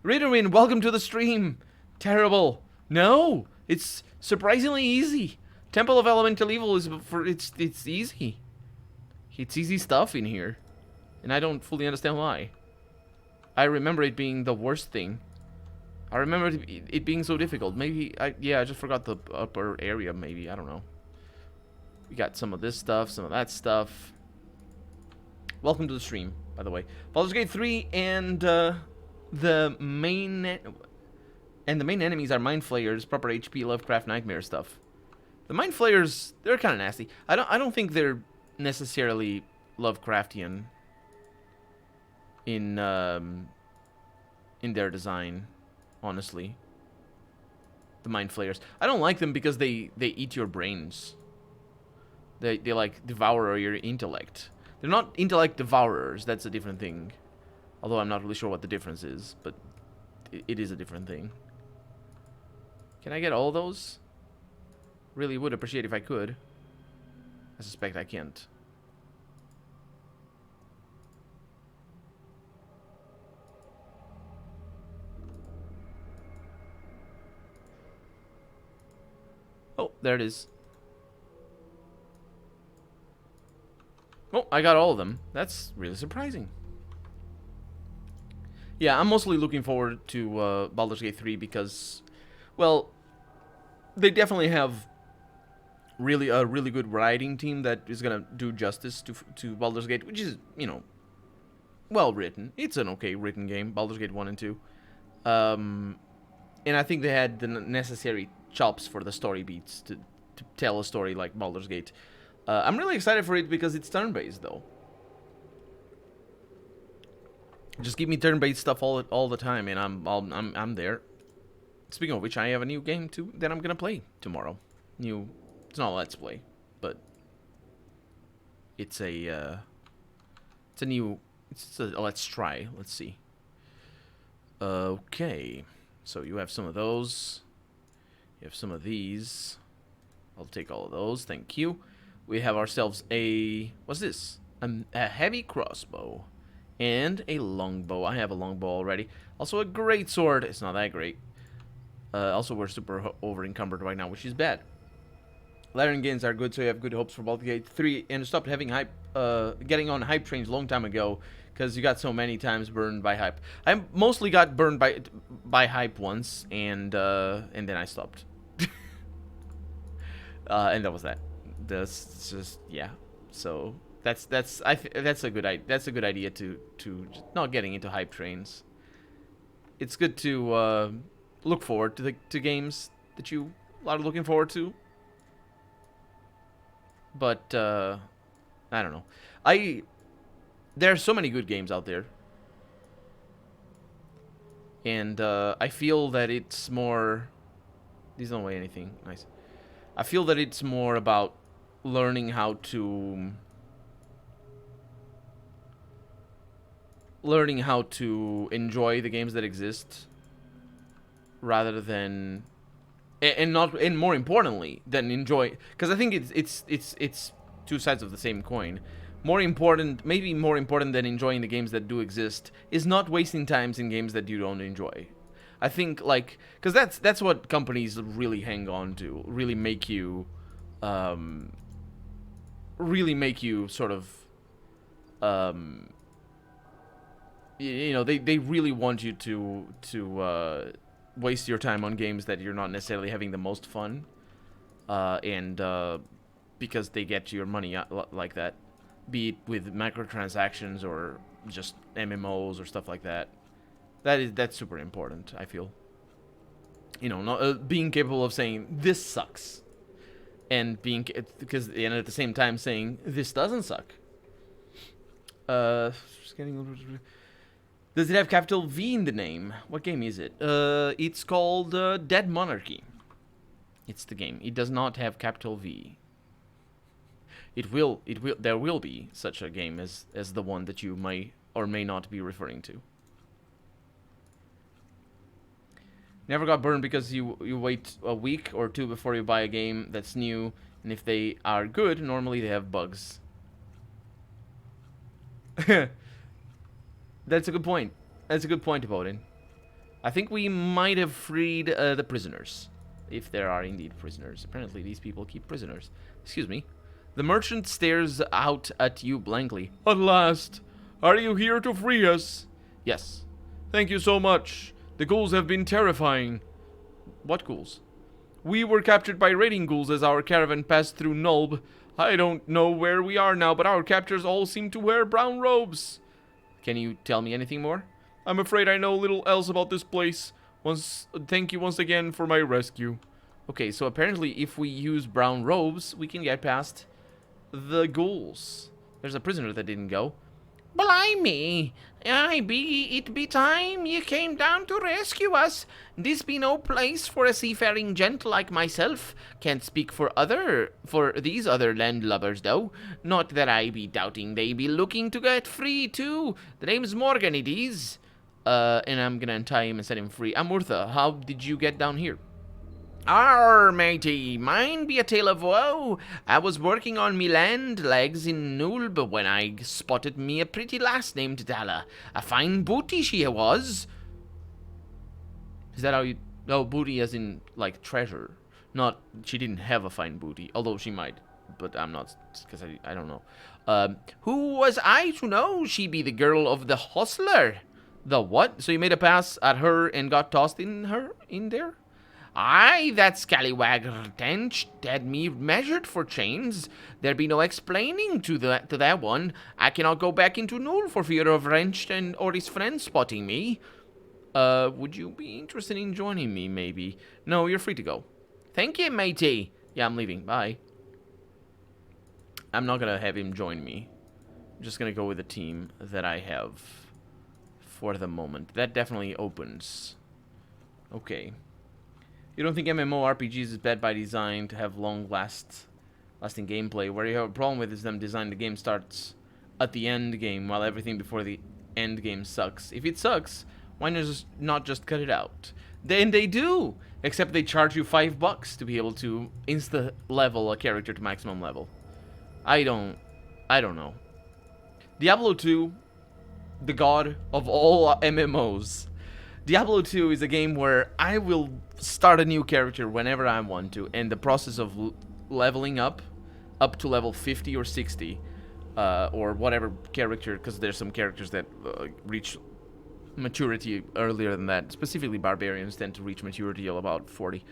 Ridderwin, welcome to the stream. Terrible. No, it's surprisingly easy. Temple of Elemental Evil is it's easy. It's easy stuff in here. And I don't fully understand why. I remember it being the worst thing. I remember it being so difficult. Maybe, I just forgot the upper area, maybe. I don't know. We got some of this stuff, some of that stuff. Welcome to the stream, by the way. Baldur's Gate 3 and the main enemies are Mind Flayers, proper HP, Lovecraft Nightmare stuff. The Mind Flayers, they're kind of nasty. I don't think they're necessarily Lovecraftian in their design. Honestly, the Mind Flayers. I don't like them because they eat your brains. They like devour your intellect. They're not intellect devourers. That's a different thing. Although I'm not really sure what the difference is, but it is a different thing. Can I get all those? Really would appreciate if I could. I suspect I can't. Oh, there it is. Oh, I got all of them. That's really surprising. Yeah, I'm mostly looking forward to Baldur's Gate 3 because, well, they definitely have a really good writing team that is gonna do justice to Baldur's Gate, which is, you know, well written. It's an okay written game, Baldur's Gate 1 and 2. And I think they had the necessary chops for the story beats to tell a story like Baldur's Gate. I'm really excited for it because it's turn-based, though. Just give me turn-based stuff all the time, and I'm there. Speaking of which, I have a new game too that I'm gonna play tomorrow. It's not a let's play, but it's a let's try. Let's see. Okay, so you have some of those. You have some of these. I'll take all of those. Thank you. We have ourselves what's this? A heavy crossbow and a longbow. I have a longbow already. Also a great sword. It's not that great. Also, we're super over-encumbered right now, which is bad. Larian gains are good, so you have good hopes for Baldur's Gate 3. And stop having getting on hype trains a long time ago, because you got so many times burned by hype. I mostly got burned by hype once, and then I stopped. And that was that. That's just, yeah. So that's a good idea to just not getting into hype trains. It's good to look forward to games that you are looking forward to. But I don't know. There are so many good games out there, and I feel that it's more. These don't weigh anything. Nice. I feel that it's more about learning how to enjoy the games that exist, rather than and more importantly than enjoy, because I think it's two sides of the same coin. Maybe more important than enjoying the games that do exist is not wasting times in games that you don't enjoy. I think, like, because that's what companies really hang on to, really make you sort of they really want you to waste your time on games that you're not necessarily having the most fun, and because they get your money like that, be it with microtransactions or just MMOs or stuff like that. That's super important, I feel. Not being capable of saying this sucks, and and at the same time saying this doesn't suck. Just getting. Does it have capital V in the name? What game is it? It's called Dead Monarchy. It's the game. It does not have capital V. It will. There will be such a game as the one that you may or may not be referring to. Never got burned because you wait a week or two before you buy a game that's new, and if they are good, normally they have bugs. That's a good point. That's a good point, Odin. I think we might have freed the prisoners, if there are indeed prisoners. Apparently, these people keep prisoners. Excuse me. The merchant stares out at you blankly. At last! Are you here to free us? Yes. Thank you so much. The ghouls have been terrifying. What ghouls? We were captured by raiding ghouls as our caravan passed through Nulb. I don't know where we are now, but our captors all seem to wear brown robes. Can you tell me anything more? I'm afraid I know little else about this place. Thank you once again for my rescue. Okay, so apparently if we use brown robes, we can get past the ghouls. There's a prisoner that didn't go. Blimey! It be time you came down to rescue us. This be no place for a seafaring gent like myself. Can't speak for these other landlubbers, though. Not that I be doubting they be looking to get free, too. The name's Morgan, it is. And I'm gonna untie him and set him free. Amurtha, how did you get down here? Arr, matey, mine be a tale of woe. I was working on me land legs in Nulb when I spotted me a pretty lass named Dalla. A fine booty she was. Is that how you... Oh, booty as in, like, treasure. Not, she didn't have a fine booty, although she might. But I'm not, because I don't know. Who was I to know she be the girl of the hostler? The what? So you made a pass at her and got tossed in there? Aye, that scallywag tench had me measured for chains. There be no explaining to that one. I cannot go back into Null for fear of Wrench or his friends spotting me. Would you be interested in joining me, maybe? No, you're free to go. Thank you, matey. Yeah, I'm leaving. Bye. I'm not gonna have him join me. I'm just gonna go with the team that I have for the moment. That definitely opens. Okay. You don't think MMORPGs is bad by design to have lasting gameplay? Where you have a problem with is them design the game starts at the end game while everything before the end game sucks. If it sucks, why not just cut it out? Then they do! Except they charge you $5 to be able to insta-level a character to maximum level. I don't know. Diablo 2, the god of all MMOs. Diablo 2 is a game where I will start a new character whenever I want to, and the process of leveling up to level 50 or 60, or whatever character, because there's some characters that reach maturity earlier than that. Specifically, barbarians tend to reach maturity at about 40,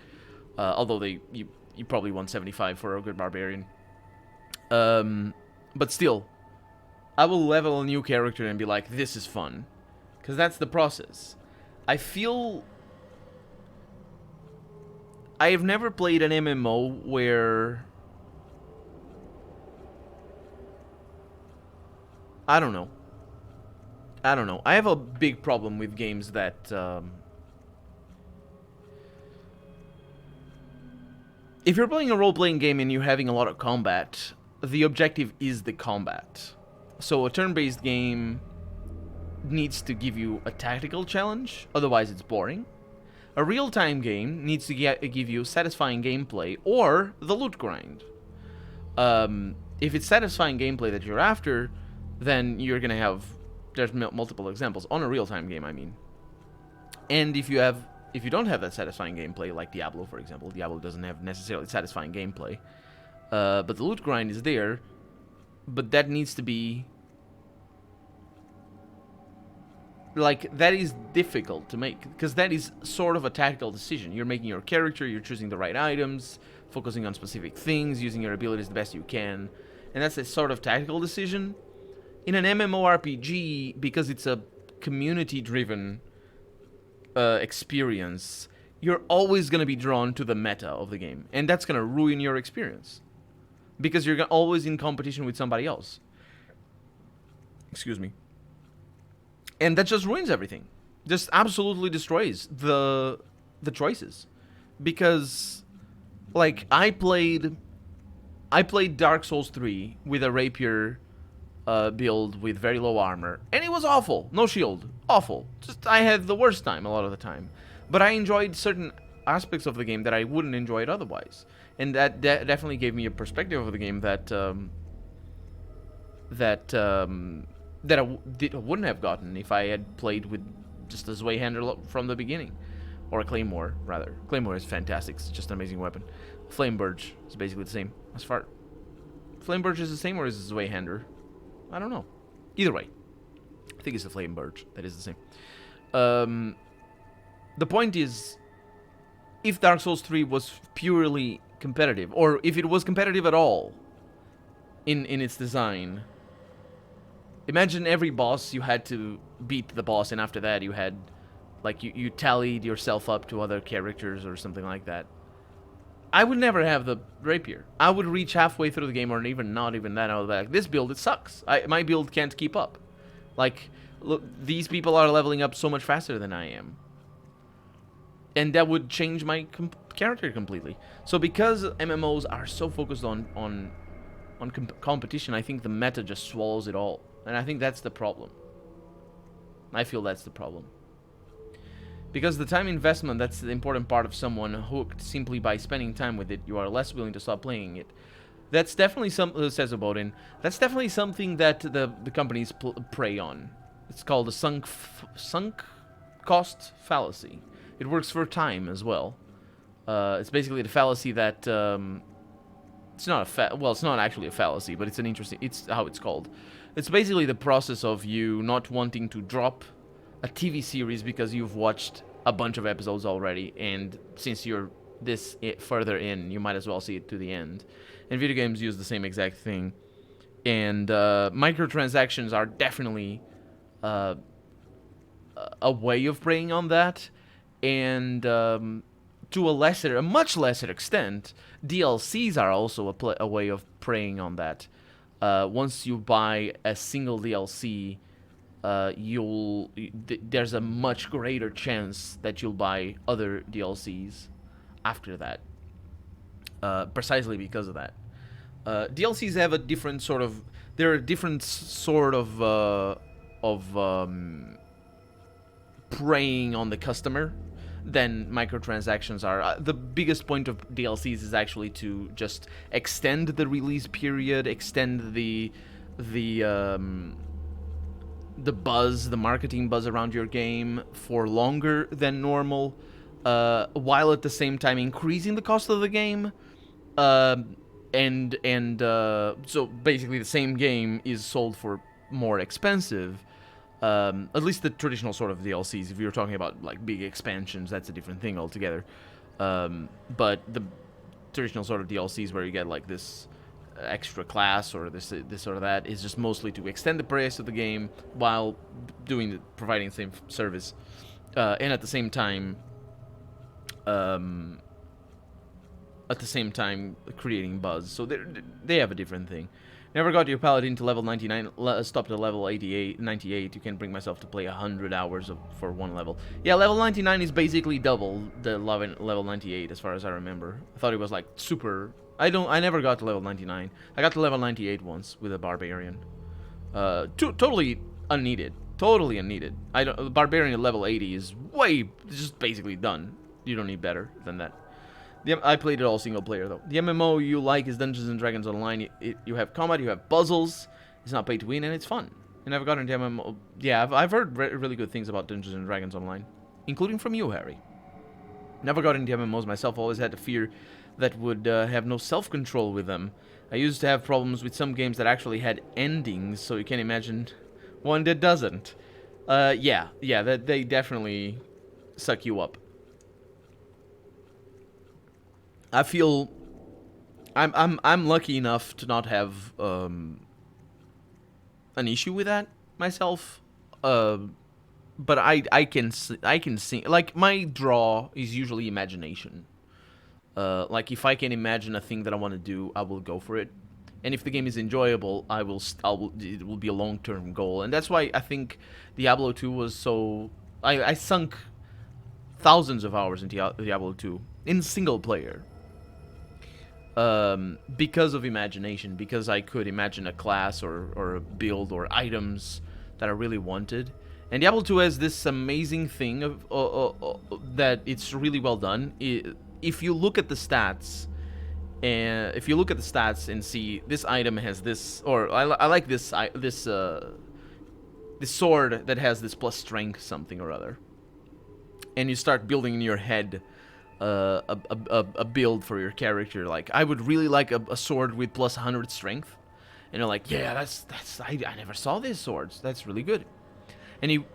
although you probably want 75 for a good barbarian. But still, I will level a new character and be like, this is fun. Because that's the process. I feel... I have never played an MMO where... I don't know. I have a big problem with games that... if you're playing a role-playing game and you're having a lot of combat, the objective is the combat. So a turn-based game needs to give you a tactical challenge, otherwise it's boring. A real-time game needs to give you satisfying gameplay or the loot grind. If it's satisfying gameplay that you're after, then you're gonna have... There's multiple examples on a real-time game, I mean. And if you don't have that satisfying gameplay, like Diablo, for example, Diablo doesn't have necessarily satisfying gameplay, but the loot grind is there, but that needs to be... Like, that is difficult to make, because that is sort of a tactical decision. You're making your character, you're choosing the right items, focusing on specific things, using your abilities the best you can, and that's a sort of tactical decision. In an MMORPG, because it's a community-driven experience, you're always going to be drawn to the meta of the game, and that's going to ruin your experience, because you're always in competition with somebody else. Excuse me. And that just ruins everything. Just absolutely destroys the choices. Because, like, I played Dark Souls 3 with a rapier build with very low armor, and it was awful. No shield. Awful. Just, I had the worst time a lot of the time. But I enjoyed certain aspects of the game that I wouldn't enjoy it otherwise. And that definitely gave me a perspective of the game that I wouldn't have gotten if I had played with just a Zweihander from the beginning. Or a Claymore, rather. Claymore is fantastic. It's just an amazing weapon. Flameburge is basically the same. As far... Flameburge is the same, or is it Zweihander? I don't know. Either way. I think it's the Flameburge that is the same. The point is, if Dark Souls 3 was purely competitive, or if it was competitive at all in its design... Imagine every boss you had to beat the boss, and after that you had, like, you tallied yourself up to other characters or something like that. I would never have the rapier. I would reach halfway through the game, or even not even that. I was like, this build, it sucks. My build can't keep up. Like, look, these people are leveling up so much faster than I am. And that would change my character completely. So because MMOs are so focused on competition, I think the meta just swallows it all. And I think that's the problem. I feel that's the problem. Because the time investment, that's the important part of someone hooked simply by spending time with it. You are less willing to stop playing it. That's definitely something says about it. That's definitely something that the companies prey on. It's called the sunk cost fallacy. It works for time as well. It's basically the fallacy that it's not it's not actually a fallacy, but it's an interesting. It's how it's called. It's basically the process of you not wanting to drop a TV series because you've watched a bunch of episodes already, and since you're this further in, you might as well see it to the end. And video games use the same exact thing. And microtransactions are definitely a way of preying on that, and to a much lesser extent, DLCs are also a way of preying on that. Once you buy a single DLC, there's a much greater chance that you'll buy other DLCs after that. Precisely because of that. DLCs have a different sort of... They're a different sort of preying on the customer than microtransactions are. The biggest point of DLCs is actually to just extend the release period, extend the buzz, the marketing buzz around your game for longer than normal, while at the same time increasing the cost of the game. So basically the same game is sold for more expensive. At least the traditional sort of DLCs. If you're talking about like big expansions, that's a different thing altogether. But the traditional sort of DLCs where you get like this extra class or this or that. It's just mostly to extend the price of the game while providing the same service, and at the same time, creating buzz. So they have a different thing. Never got your paladin to level 99. Stopped at level 98. You can bring myself to play 100 hours for one level. Yeah, level 99 is basically double the level 98, as far as I remember. I thought it was like super. I never got to level 99. I got to level 98 once with a barbarian. Totally unneeded. Totally unneeded. The barbarian at level 80 is just basically done. You don't need better than that. I played it all single player though. The MMO you like is Dungeons and Dragons Online. You have combat, you have puzzles. It's not pay to win, and it's fun. I never got into MMO. Yeah, I've heard really good things about Dungeons and Dragons Online, including from you, Harry. Never got into MMOs myself. Always had the fear that would have no self-control with them. I used to have problems with some games that actually had endings, so you can imagine one that doesn't. Yeah, that they definitely suck you up. I feel I'm lucky enough to not have an issue with that myself. But I can see, like, my draw is usually imagination. Like, if I can imagine a thing that I want to do, I will go for it. And if the game is enjoyable, it will be a long-term goal. And that's why I think Diablo 2 was so. I sunk thousands of hours into Diablo 2 in single player. Because of imagination, because I could imagine a class or a build or items that I really wanted. And Diablo 2 has this amazing thing of that it's really well done. If you look at the stats, and see this item has this, or I like this sword that has this plus strength something or other, and you start building in your head a build for your character. Like, I would really like a sword with plus 100 strength, and you're like, yeah, that's I never saw these swords. That's really good. And you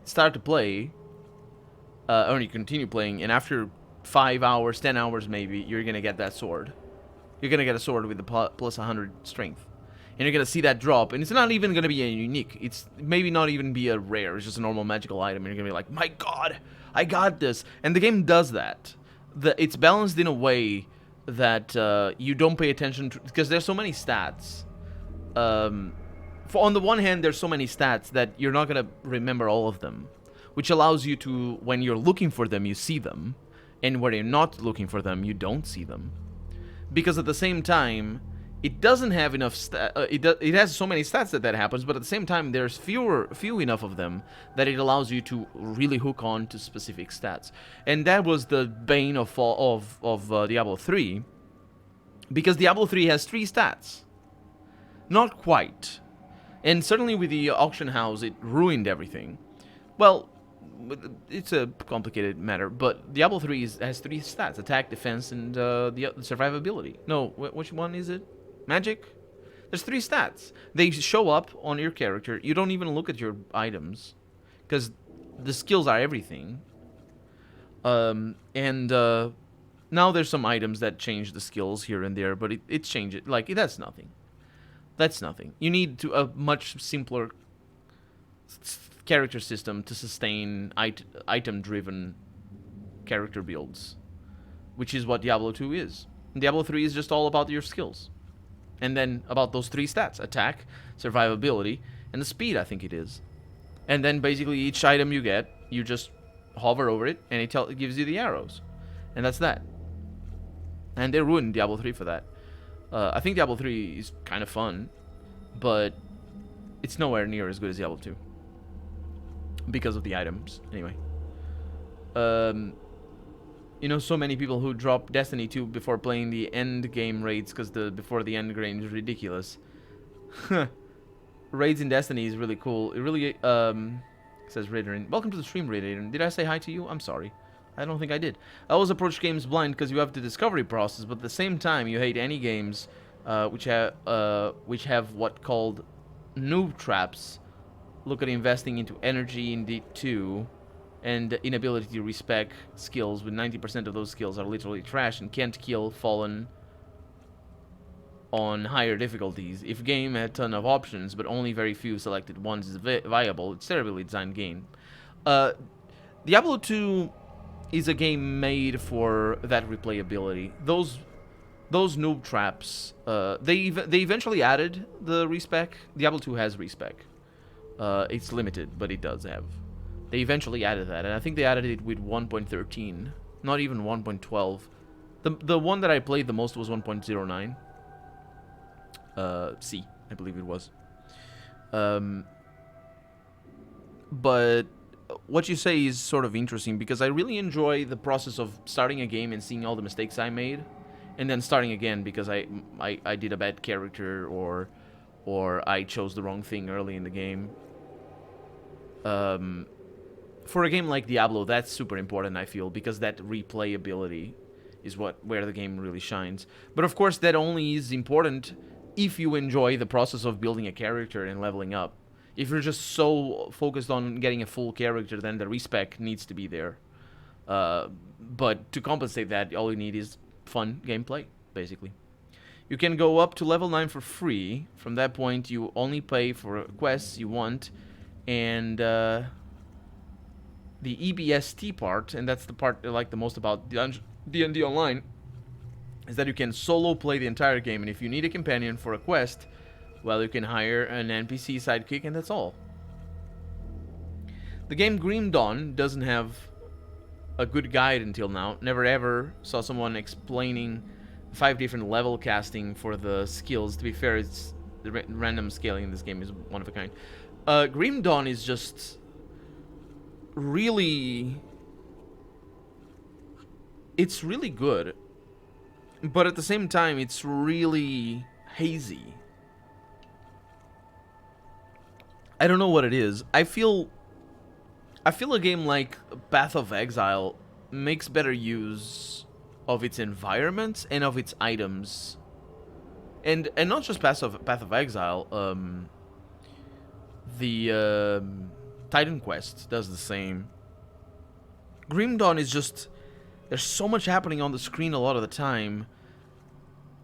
start to play, or you continue playing, and after 5 hours, 10 hours maybe, you're gonna get that sword. You're gonna get a sword with the plus 100 strength, and you're gonna see that drop, and it's not even gonna be a unique. It's maybe not even be a rare. It's just a normal magical item, and you're gonna be like, my God, I got this. And the game does that. It's balanced in a way that you don't pay attention to, because there's so many stats. On the one hand, there's so many stats that you're not gonna remember all of them, which allows you to, when you're looking for them, you see them, and when you're not looking for them, you don't see them. Because at the same time, it doesn't have enough it has so many stats that happens, but at the same time there's few enough of them that it allows you to really hook on to specific stats. And that was the bane of Diablo 3, because Diablo 3 has 3 stats. Not quite. And certainly with the auction house, it ruined everything. Well, it's a complicated matter, but Diablo 3 has 3 stats: attack, defense, and the survivability. No, which one is it? Magic? There's 3 stats. They show up on your character. You don't even look at your items, because the skills are everything. Now there's some items that change the skills here and there, but it changes. Like, that's nothing. That's nothing. You need a much simpler character system to sustain item-driven character builds, which is what Diablo 2 is. And Diablo 3 is just all about your skills. And then about those 3 stats: attack, survivability, and the speed, I think it is. And then basically each item you get, you just hover over it, and it gives you the arrows. And that's that. And they ruined Diablo 3 for that. I think Diablo 3 is kind of fun, but it's nowhere near as good as Diablo 2. Because of the items, anyway. You know, so many people who drop Destiny 2 before playing the end game raids, because before the end game is ridiculous. Raids in Destiny is really cool. It really, says Raiderin. Welcome to the stream, Raiderin. Did I say hi to you? I'm sorry. I don't think I did. I always approach games blind because you have the discovery process, but at the same time, you hate any games which have what called noob traps. Look at investing into energy in D2 and inability to respec skills, when 90% of those skills are literally trash and can't kill fallen on higher difficulties. If game had a ton of options, but only very few selected ones is viable, it's terribly designed game. Diablo 2 is a game made for that replayability. Those noob traps, they eventually added the respec. Diablo 2 has respec. It's limited, but it does have. They eventually added that, and I think they added it with 1.13, not even 1.12. The one that I played the most was 1.09. C, I believe it was. But what you say is sort of interesting, because I really enjoy the process of starting a game and seeing all the mistakes I made, and then starting again because I did a bad character or I chose the wrong thing early in the game. For a game like Diablo, that's super important, I feel, because that replayability is where the game really shines. But of course, that only is important if you enjoy the process of building a character and leveling up. If you're just so focused on getting a full character, then the respec needs to be there. But to compensate that, all you need is fun gameplay, basically. You can go up to level 9 for free. From that point, you only pay for quests you want, and the EBST part, and that's the part I like the most about D&D Online, is that you can solo play the entire game, and if you need a companion for a quest, well, you can hire an NPC sidekick, and that's all. The game Grim Dawn doesn't have a good guide until now. Never ever saw someone explaining 5 different level casting for the skills. To be fair, it's the random scaling in this game is one of a kind. Grim Dawn is just really... It's really good. But at the same time, it's really hazy. I don't know what it is. I feel a game like Path of Exile makes better use of its environments and of its items. And not just Path of Exile, the Titan Quest does the same. Grim Dawn is just... There's so much happening on the screen a lot of the time.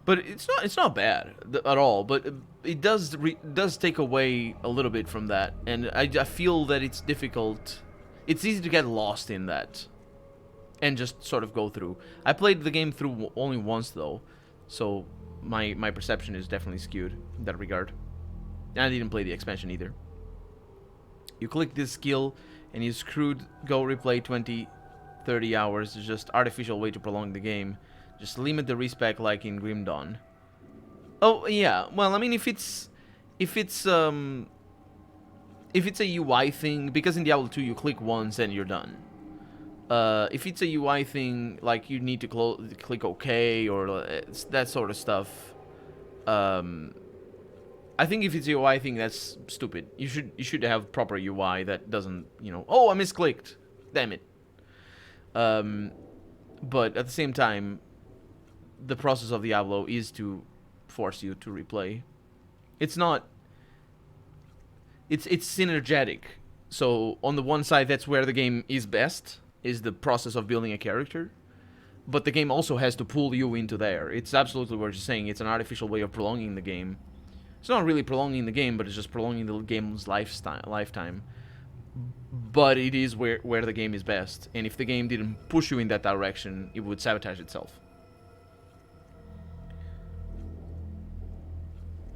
But it's not bad at all, but it does take away a little bit from that, and I feel that it's difficult. It's easy to get lost in that, and just sort of go through. I played the game through only once though, so my perception is definitely skewed in that regard. And I didn't play the expansion either. You click this skill, and you screwed. Go replay 20, 30 hours. It's just artificial way to prolong the game. Just limit the respec like in Grim Dawn. Oh yeah, well I mean if it's a UI thing, because in Diablo 2 you click once and you're done. If it's a UI thing, like you need to click OK or that sort of stuff. I think if it's a UI thing, that's stupid. You should have proper UI that doesn't, oh I misclicked, damn it. But at the same time, the process of Diablo is to force you to replay. It's not... It's synergetic. So, on the one side, that's where the game is best, is the process of building a character. But the game also has to pull you into there. It's absolutely what you're saying. It's an artificial way of prolonging the game. It's not really prolonging the game, but it's just prolonging the game's lifetime. But it is where the game is best. And if the game didn't push you in that direction, it would sabotage itself.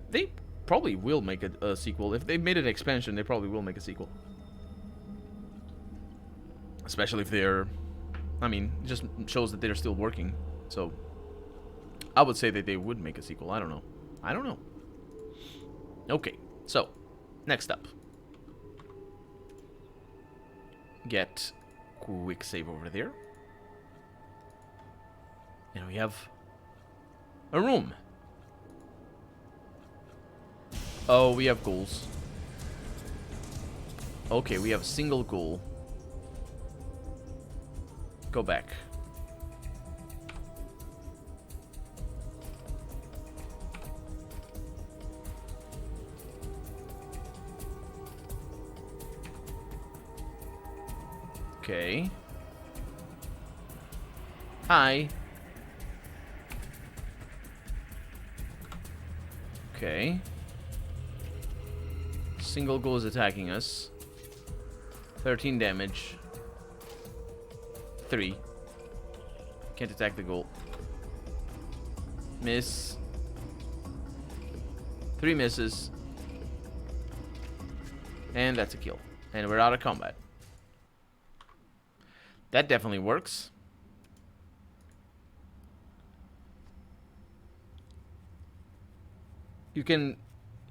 They probably will make a sequel. If they made an expansion, they probably will make a sequel. Especially if they're... I mean, it just shows that they're still working. So, I would say that they would make a sequel. I don't know. Okay, so, next up. Get quick save over there. And we have a room. Oh, we have ghouls. Okay, we have a single ghoul. Go back. Okay. Okay. Single ghoul is attacking us. 13 damage. 3. Can't attack the ghoul. Miss. 3 misses. And that's a kill. And we're out of combat. That definitely works. You can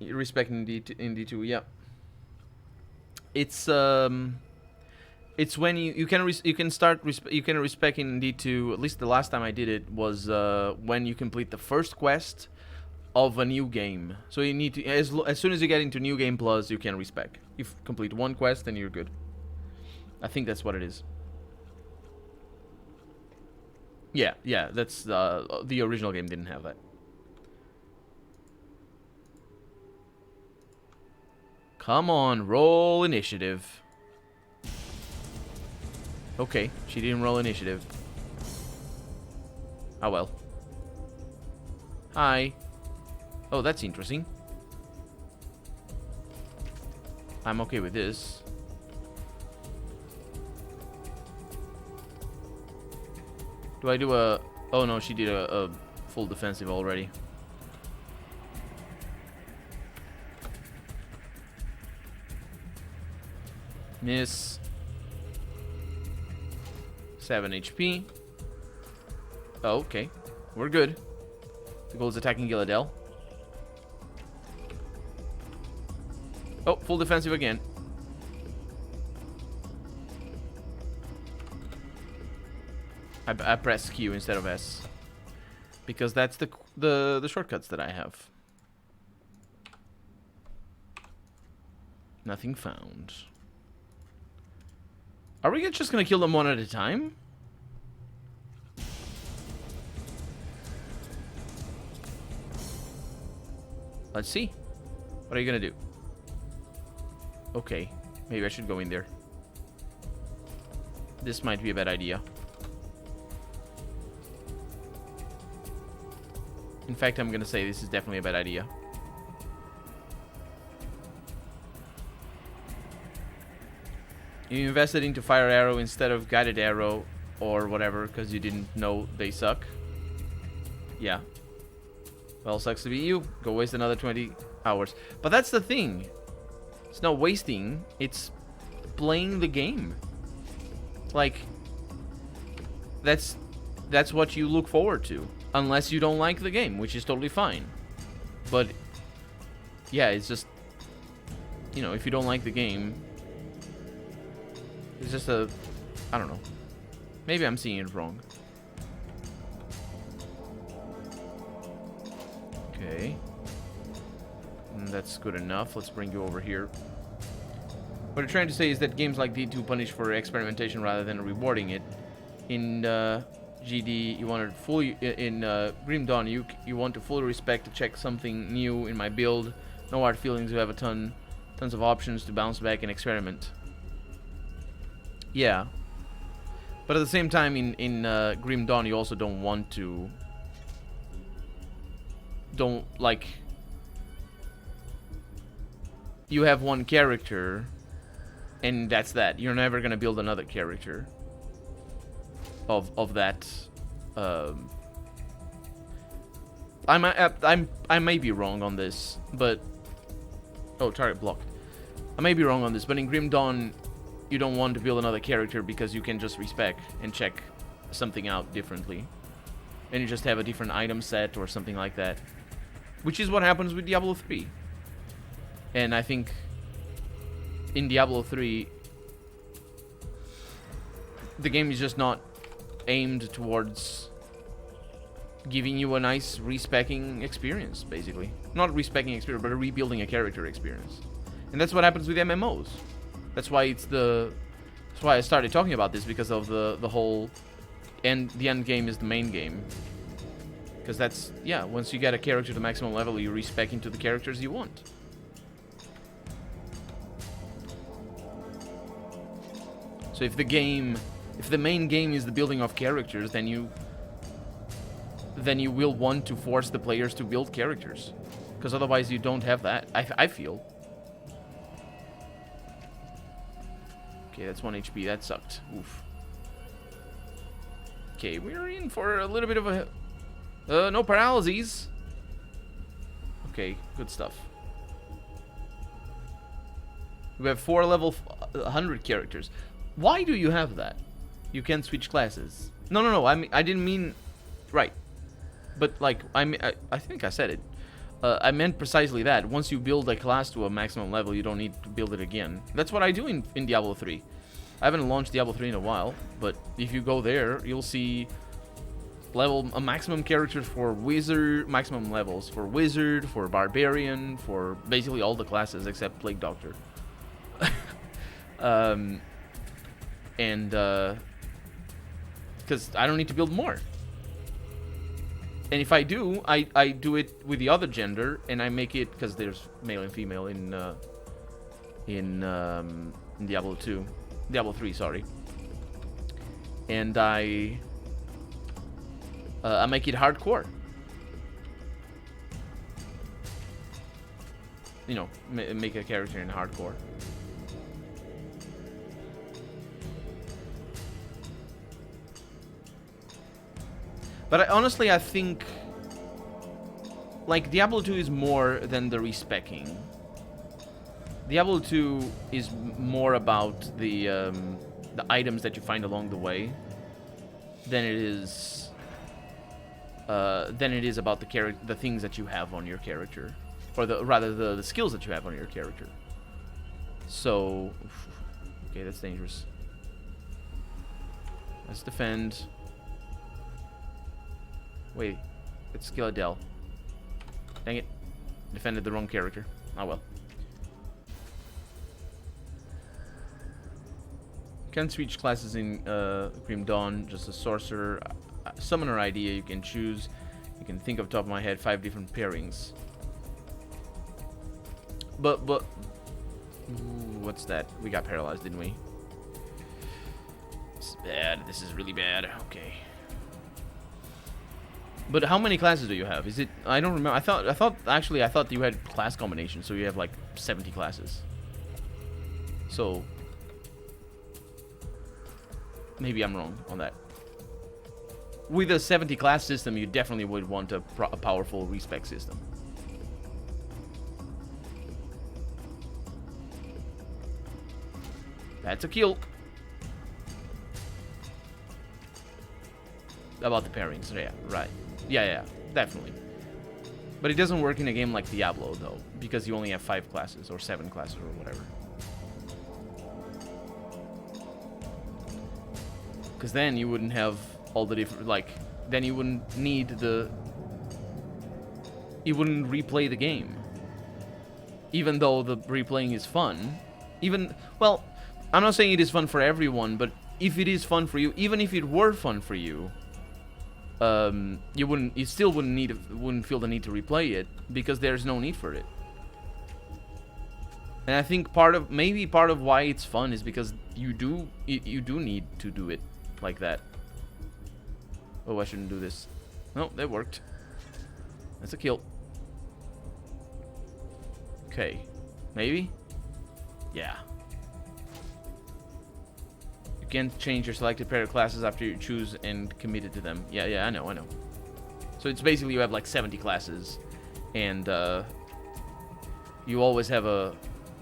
respec in D2, yeah. It's when you can respec in D2. At least the last time I did it was when you complete the first quest of a new game. So you need to as soon as you get into New Game Plus, you can respec. You complete one quest and you're good. I think that's what it is. Yeah, that's the original game didn't have that. Come on, roll initiative. Okay, she didn't roll initiative. Oh well. Hi. Oh, that's interesting. I'm okay with this. Do I do a... Oh no, she did a full defensive already. Miss. 7 HP. Oh, okay. We're good. The goal is attacking Gilladel. Oh, full defensive again. I press Q instead of S. Because that's the shortcuts that I have. Nothing found. Are we just gonna kill them one at a time? Let's see. What are you gonna do? Okay, maybe I should go in there. This might be a bad idea. In fact, I'm gonna say this is definitely a bad idea. You invested into Fire Arrow instead of Guided Arrow or whatever because you didn't know they suck. Yeah. Well, sucks to be you. Go waste another 20 hours. But that's the thing. It's not wasting. It's playing the game. Like, that's what you look forward to. Unless you don't like the game, which is totally fine. But, yeah, it's just... You know, if you don't like the game... It's just a... I don't know. Maybe I'm seeing it wrong. Okay. That's good enough. Let's bring you over here. What I'm trying to say is that games like D2 punish for experimentation rather than rewarding it. In GD, you wanted fully... In Grim Dawn, you want to fully respect to check something new in my build. No hard feelings, you have a tons of options to bounce back and experiment. Yeah. But at the same time, in Grim Dawn, you also don't want to... Don't, like... You have one character, and that's that. You're never gonna build another character of that. I may be wrong on this, but oh, target blocked. I may be wrong on this, but in Grim Dawn, you don't want to build another character because you can just respec and check something out differently, and you just have a different item set or something like that, which is what happens with Diablo 3. And I think in Diablo 3, the game is just not aimed towards giving you a nice respecking experience, basically. Not respecking experience, but a rebuilding a character experience. And that's what happens with MMOs. That's why that's why I started talking about this, because of the whole the end game is the main game. Because that's, yeah, once you get a character to the maximum level, you respec into the characters you want. So if the main game is the building of characters, then you will want to force the players to build characters. Because otherwise you don't have that, I feel. Okay, that's 1 HP. That sucked. Oof. Okay, we're in for a little bit of a... no paralyses. Okay, good stuff. We have 4 level 100 characters. Why do you have that? You can't switch classes. No. I didn't mean... Right. But, like, I think I said it. I meant precisely that. Once you build a class to a maximum level, you don't need to build it again. That's what I do in Diablo 3. I haven't launched Diablo 3 in a while, but if you go there, you'll see maximum characters for wizard, maximum levels for wizard, for barbarian, for basically all the classes except Plague Doctor. Because I don't need to build more. And if I do, I do it with the other gender, and I make it, because there's male and female in Diablo 2. Diablo 3, sorry. And I make it hardcore. You know, make a character in hardcore. But honestly, I think, like, Diablo 2 is more than the respecking. Diablo 2 is more about the items that you find along the way than it is about the things that you have on your character, or the skills that you have on your character. So, okay, that's dangerous. Let's defend. Wait, it's Skilladel. Dang it. Defended the wrong character. Oh well. Can switch classes in Grim Dawn, just a sorcerer. Summoner idea you can choose. You can think off the top of my head 5 different pairings. But ooh, what's that? We got paralyzed, didn't we? This is bad. This is really bad. Okay. But how many classes do you have? Is it? I don't remember. I thought you had class combinations, so you have like 70 classes. So maybe I'm wrong on that. With a 70 class system, you definitely would want a powerful respec system. That's a kill. About the pairings, yeah, right. Yeah, definitely. But it doesn't work in a game like Diablo, though, because you only have 5 classes, or 7 classes, or whatever. Because then you wouldn't have all the different, like, then you wouldn't need you wouldn't replay the game. Even though the replaying is fun. Well, I'm not saying it is fun for everyone, but if it is fun for you, even if it were fun for you, you still wouldn't feel the need to replay it, because there's no need for it. And I think part of why it's fun is because you do need to do it like that. Oh, I shouldn't do this. No, that worked. That's a kill. Okay. Maybe? Yeah. You can't change your selected pair of classes after you choose and committed to them. Yeah, I know. So it's basically you have like 70 classes, and you always have a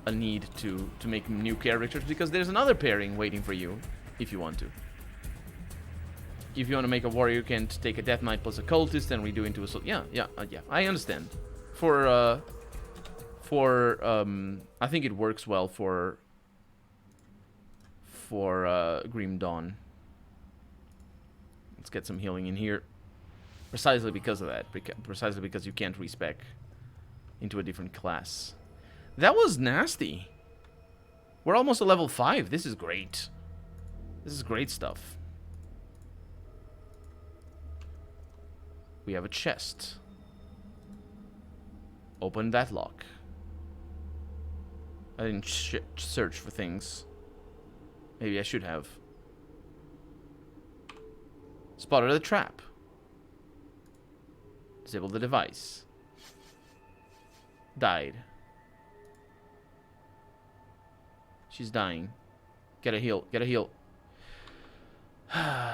need to make new characters, because there's another pairing waiting for you if you want to. If you want to make a warrior, you can take a Death Knight plus a cultist and redo into a yeah. I understand. I think it works well for Grim Dawn. Let's get some healing in here. Precisely because of that. Precisely because you can't respec into a different class. That was nasty. We're almost at level 5. This is great. This is great stuff. We have a chest. Open that lock. I didn't search for things. Maybe I should have. Spotted a trap. Disable the device. died. She's dying. Get a heal. Get a heal.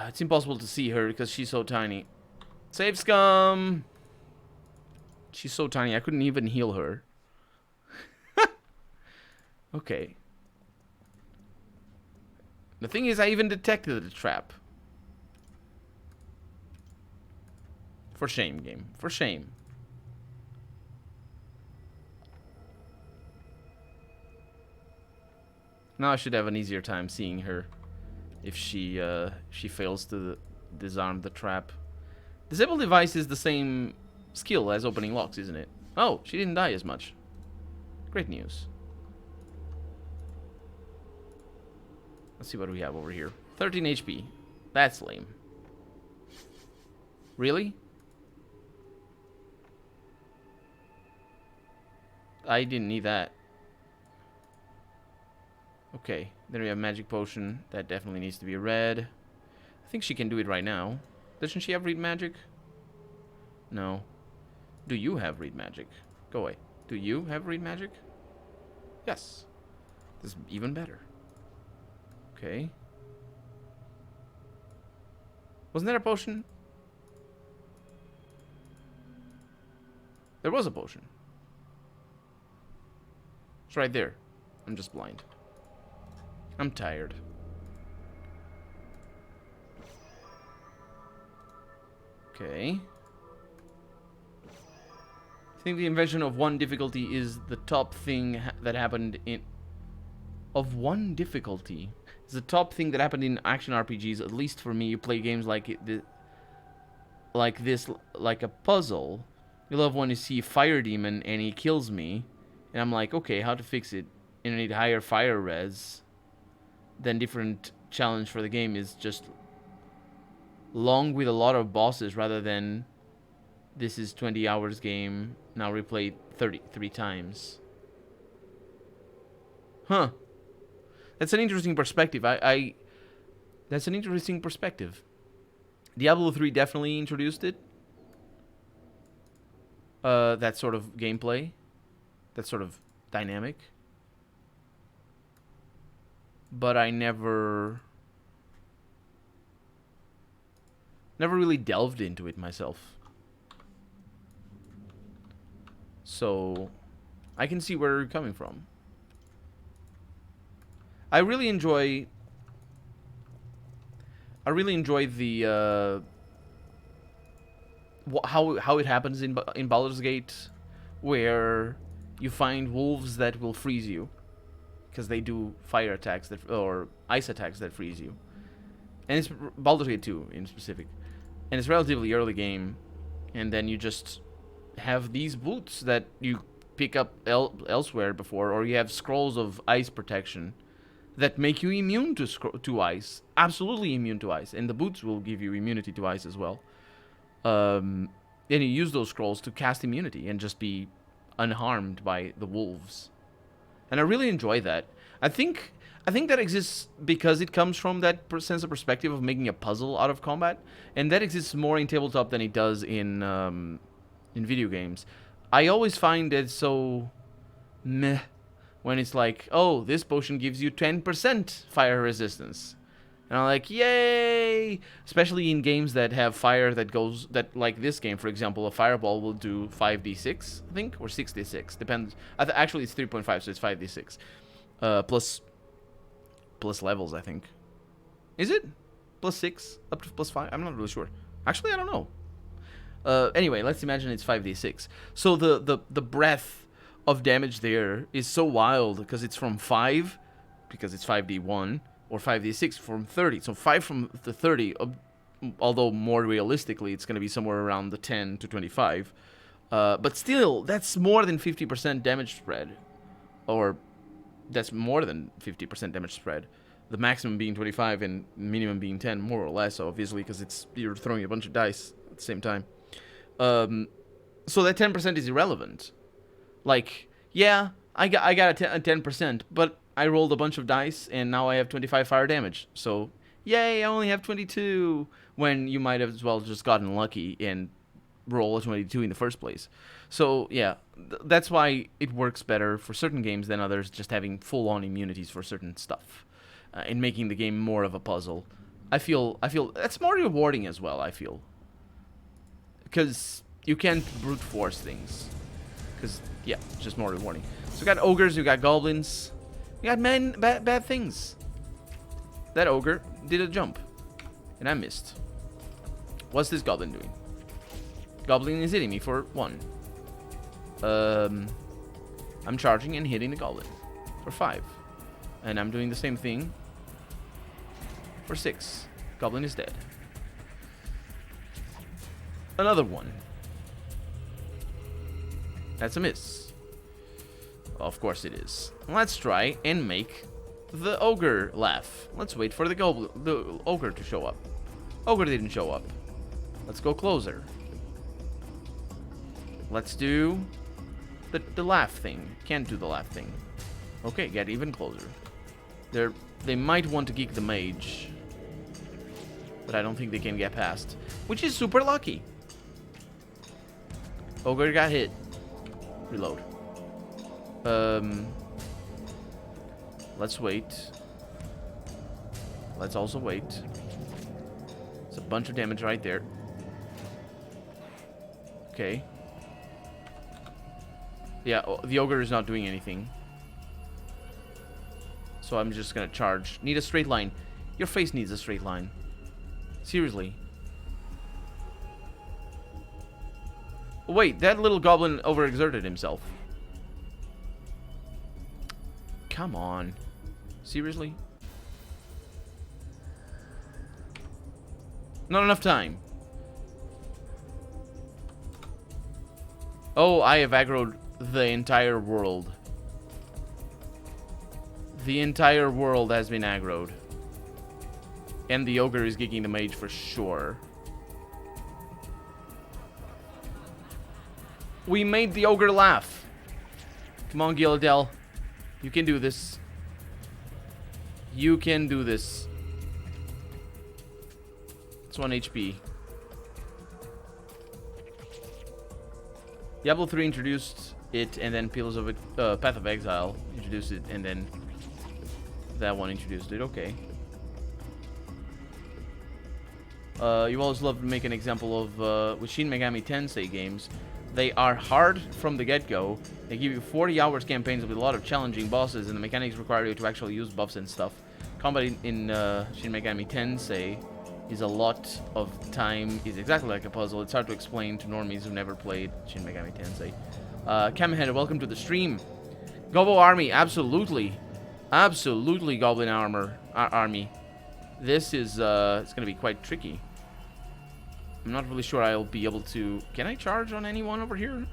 It's impossible to see her because she's so tiny. Save scum! She's so tiny, I couldn't even heal her. Okay. The thing is, I even detected the trap. For shame, game. For shame. Now I should have an easier time seeing her if she fails to disarm the trap. Disable device is the same skill as opening locks, isn't it? Oh, she didn't die as much. Great news. Let's see what we have over here. 13 HP. That's lame. Really? I didn't need that. Okay, then we have magic potion. That definitely needs to be red. I think she can do it right now. Doesn't she have read magic? No. Do you have read magic? Go away. Do you have read magic? Yes. This is even better. Okay. Wasn't there a potion? There was a potion. It's right there. I'm just blind. I'm tired. Okay. I think the invention of one difficulty is the top thing that happened in... Of one difficulty? It's the top thing that happened in action RPGs, at least for me. You play games like this, like a puzzle. You love when you see Fire Demon and he kills me. And I'm like, okay, how to fix it? And I need higher fire res. Then different challenge for the game is just long with a lot of bosses rather than this is 20 hours game, now replayed 33 times. Huh. That's an interesting perspective. That's an interesting perspective. Diablo 3 definitely introduced it. That sort of gameplay. That sort of dynamic. But I never really delved into it myself. So I can see where you're coming from. I really enjoy the how it happens in Baldur's Gate, where you find wolves that will freeze you because they do fire attacks that or ice attacks that freeze you. And it's Baldur's Gate 2 in specific. And it's relatively early game, and then you just have these boots that you pick up elsewhere before, or you have scrolls of ice protection that make you immune to ice. Absolutely immune to ice. And the boots will give you immunity to ice as well. And you use those scrolls to cast immunity and just be unharmed by the wolves. And I really enjoy that. I think that exists because it comes from that sense of perspective of making a puzzle out of combat, and that exists more in tabletop than it does in video games. I always find it so meh when it's like, oh, this potion gives you 10% fire resistance. And I'm like, yay! Especially in games that have fire that like this game, for example, a fireball will do 5d6, I think, or 6d6. Depends. Actually, it's 3.5, so it's 5d6. Plus levels, I think. Is it? Plus 6? Up to plus 5? I'm not really sure. Actually, I don't know. Anyway, let's imagine it's 5d6. So the breadth of damage there is so wild because it's from 5, because it's 5d1, or 5d6 from 30. So 5 from the 30, although more realistically it's going to be somewhere around the 10 to 25. But still, that's more than 50% damage spread. Or that's more than 50% damage spread. The maximum being 25 and minimum being 10, more or less, obviously, because you're throwing a bunch of dice at the same time. So that 10% is irrelevant. Like, yeah, I got a 10%, but I rolled a bunch of dice, and now I have 25 fire damage. So, yay, I only have 22, when you might have as well just gotten lucky and roll a 22 in the first place. So yeah, that's why it works better for certain games than others, just having full-on immunities for certain stuff, and making the game more of a puzzle. I feel that's more rewarding as well, I feel. Because you can't brute force things. Because, yeah, it's just more rewarding. So we got ogres, we got goblins, we got bad things. That ogre did a jump, and I missed. What's this goblin doing? Goblin is hitting me for 1. I'm charging and hitting the goblin for 5. And I'm doing the same thing for 6. Goblin is dead. Another 1. That's a miss. Of course it is. Let's try and make the ogre laugh. Let's wait for the ogre to show up. Ogre didn't show up. Let's go closer. Let's do the laugh thing. Can't do the laugh thing. Okay, get even closer. They might want to geek the mage, but I don't think they can get past, which is super lucky. Ogre got hit. Reload. Let's wait. Let's also wait. It's a bunch of damage right there. Okay. Yeah, the ogre is not doing anything. So I'm just gonna charge. Need a straight line. Your face needs a straight line. Seriously. Wait, that little goblin overexerted himself. Come on. Seriously? Not enough time. Oh, I have aggroed the entire world. The entire world has been aggroed. And the ogre is geeking the mage for sure. We made the ogre laugh. Come on, Gilladel. You can do this. You can do this. It's 1 HP. Diablo 3 introduced it, and then Pillars of Path of Exile introduced it, and then that one introduced it. Okay. You always love to make an example of with Shin Megami Tensei games. They are hard from the get-go. They give you 40 hours campaigns with a lot of challenging bosses, and the mechanics require you to actually use buffs and stuff. Combat in Shin Megami Tensei is a lot of time. Is exactly like a puzzle. It's hard to explain to normies who never played Shin Megami Tensei. Kamehead, welcome to the stream. Gobo Army, absolutely. Absolutely Goblin Army. This is, it's gonna be quite tricky. I'm not really sure I'll be able to... Can I charge on anyone over here?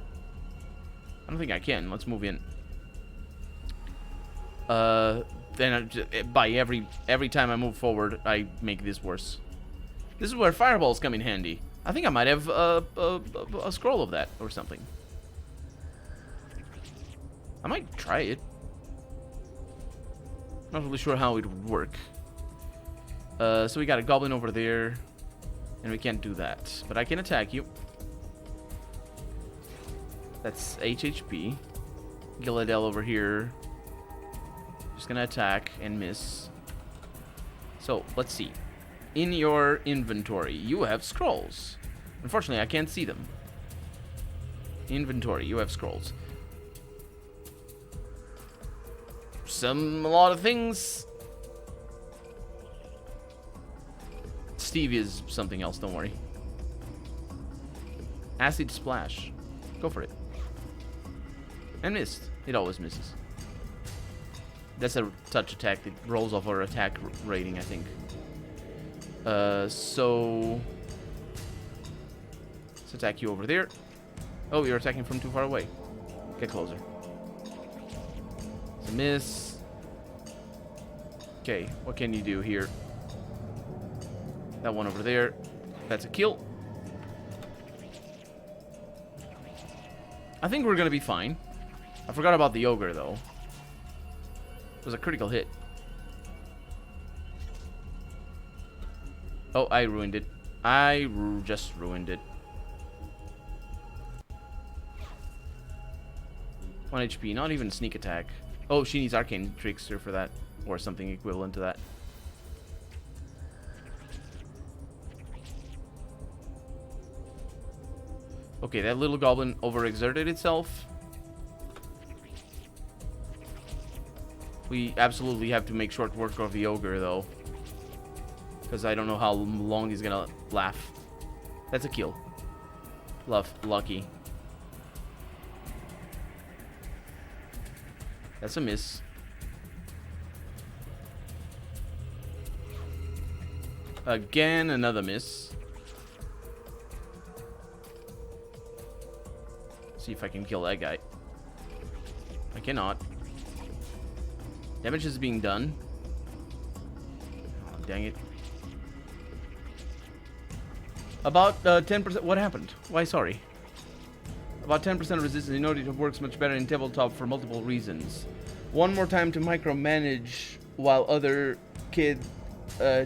I don't think I can. Let's move in. Then by every time I move forward, I make this worse. This is where fireballs come in handy. I think I might have a scroll of that or something. I might try it. Not really sure how it would work. So we got a goblin over there. And we can't do that. But I can attack you. That's HHP. Gilladel over here. Just gonna attack and miss. So, let's see. In your inventory, you have scrolls. Unfortunately, I can't see them. Inventory, you have scrolls. A lot of things. Steve is something else, don't worry. Acid Splash. Go for it. And missed. It always misses. That's a touch attack. It rolls off our attack rating, I think. So... let's attack you over there. Oh, you're attacking from too far away. Get closer. It's a miss. Okay, what can you do here? That one over there. That's a kill. I think we're gonna be fine. I forgot about the ogre, though. It was a critical hit. Oh, I ruined it. Just ruined it. 1 HP, not even sneak attack. Oh, she needs Arcane Trickster for that, or something equivalent to that. Okay, that little goblin overexerted itself. We absolutely have to make short work of the ogre, though. Because I don't know how long he's gonna laugh. That's a kill. Lucky. That's a miss. Again, another miss. See if I can kill that guy. I cannot. Damage is being done. Oh, dang it. About 10%. What happened? Why, sorry. About 10% resistance. You know it works much better in tabletop for multiple reasons. One more time to micromanage while other kid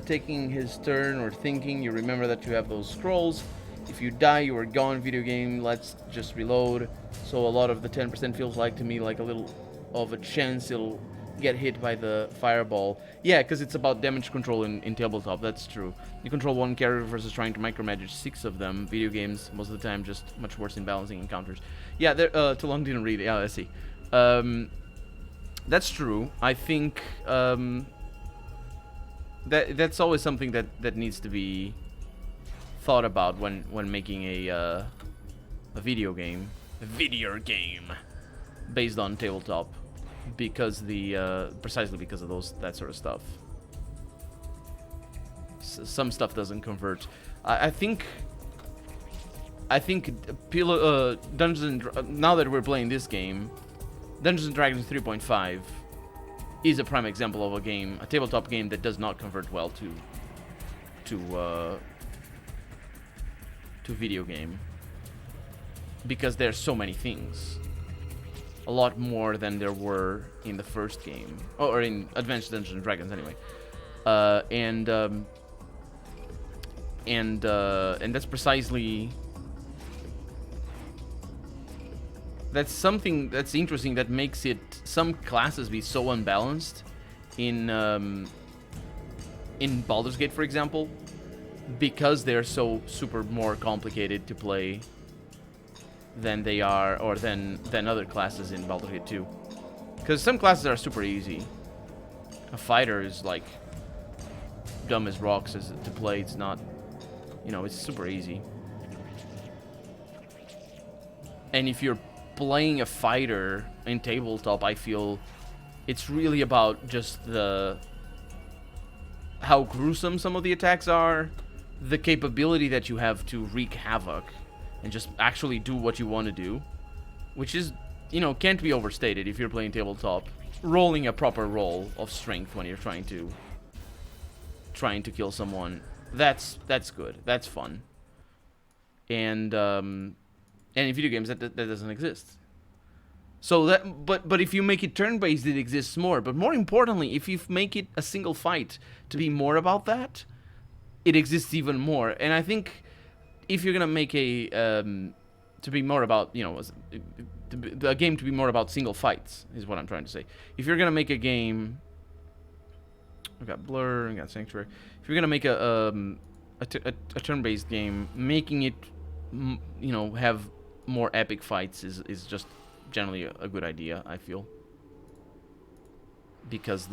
taking his turn or thinking. You remember that you have those scrolls. If you die, you are gone. Video game, let's just reload. So a lot of the 10% feels like to me like a little of a chance it'll get hit by the fireball. Yeah, because it's about damage control in tabletop. That's true. You control one character versus trying to micromanage 6 of them. Video games, most of the time, just much worse in balancing encounters. Yeah, too long didn't read it. Yeah, I see. That's true. I think that's always something that needs to be thought about when making a video game based on tabletop, because precisely because of that sort of stuff. Some stuff doesn't convert. I think now that we're playing this game, Dungeons and Dragons 3.5 is a prime example of a tabletop game that does not convert well to video game, because there's so many things, a lot more than there were in the first game, or in Advanced Dungeons and Dragons anyway. And that's precisely, that's something that's interesting that makes some classes be so unbalanced in Baldur's Gate, for example, because they're so super more complicated to play than they are, or than other classes in Baldur's Gate 2. Because some classes are super easy. A fighter is like dumb as rocks to play. It's not, it's super easy. And if you're playing a fighter in tabletop, I feel it's really about just how gruesome some of the attacks are, the capability that you have to wreak havoc and just actually do what you want to do, which is, can't be overstated if you're playing tabletop. Rolling a proper roll of strength when you're trying to kill someone, that's good, that's fun. And in video games that doesn't exist. So but if you make it turn-based, it exists more. But more importantly, if you make it a single fight to be more about that, it exists even more. And I think if you're gonna make to be more about, a game to be more about single fights, is what I'm trying to say. If you're gonna make a game, we got Blur, we got Sanctuary. If you're gonna make a turn-based game, making it, have more epic fights is just generally a good idea, I feel. Because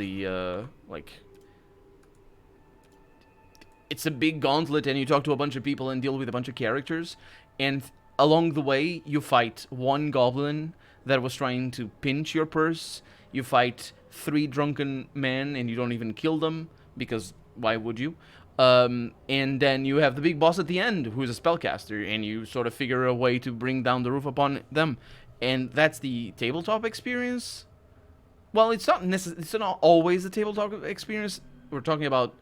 it's a big gauntlet, and you talk to a bunch of people and deal with a bunch of characters, and along the way you fight one goblin that was trying to pinch your purse, you fight 3 drunken men and you don't even kill them, because why would you? And then you have the big boss at the end, who's a spellcaster, and you sort of figure a way to bring down the roof upon them. And that's the tabletop experience. Well, it's not always the tabletop experience. We're talking about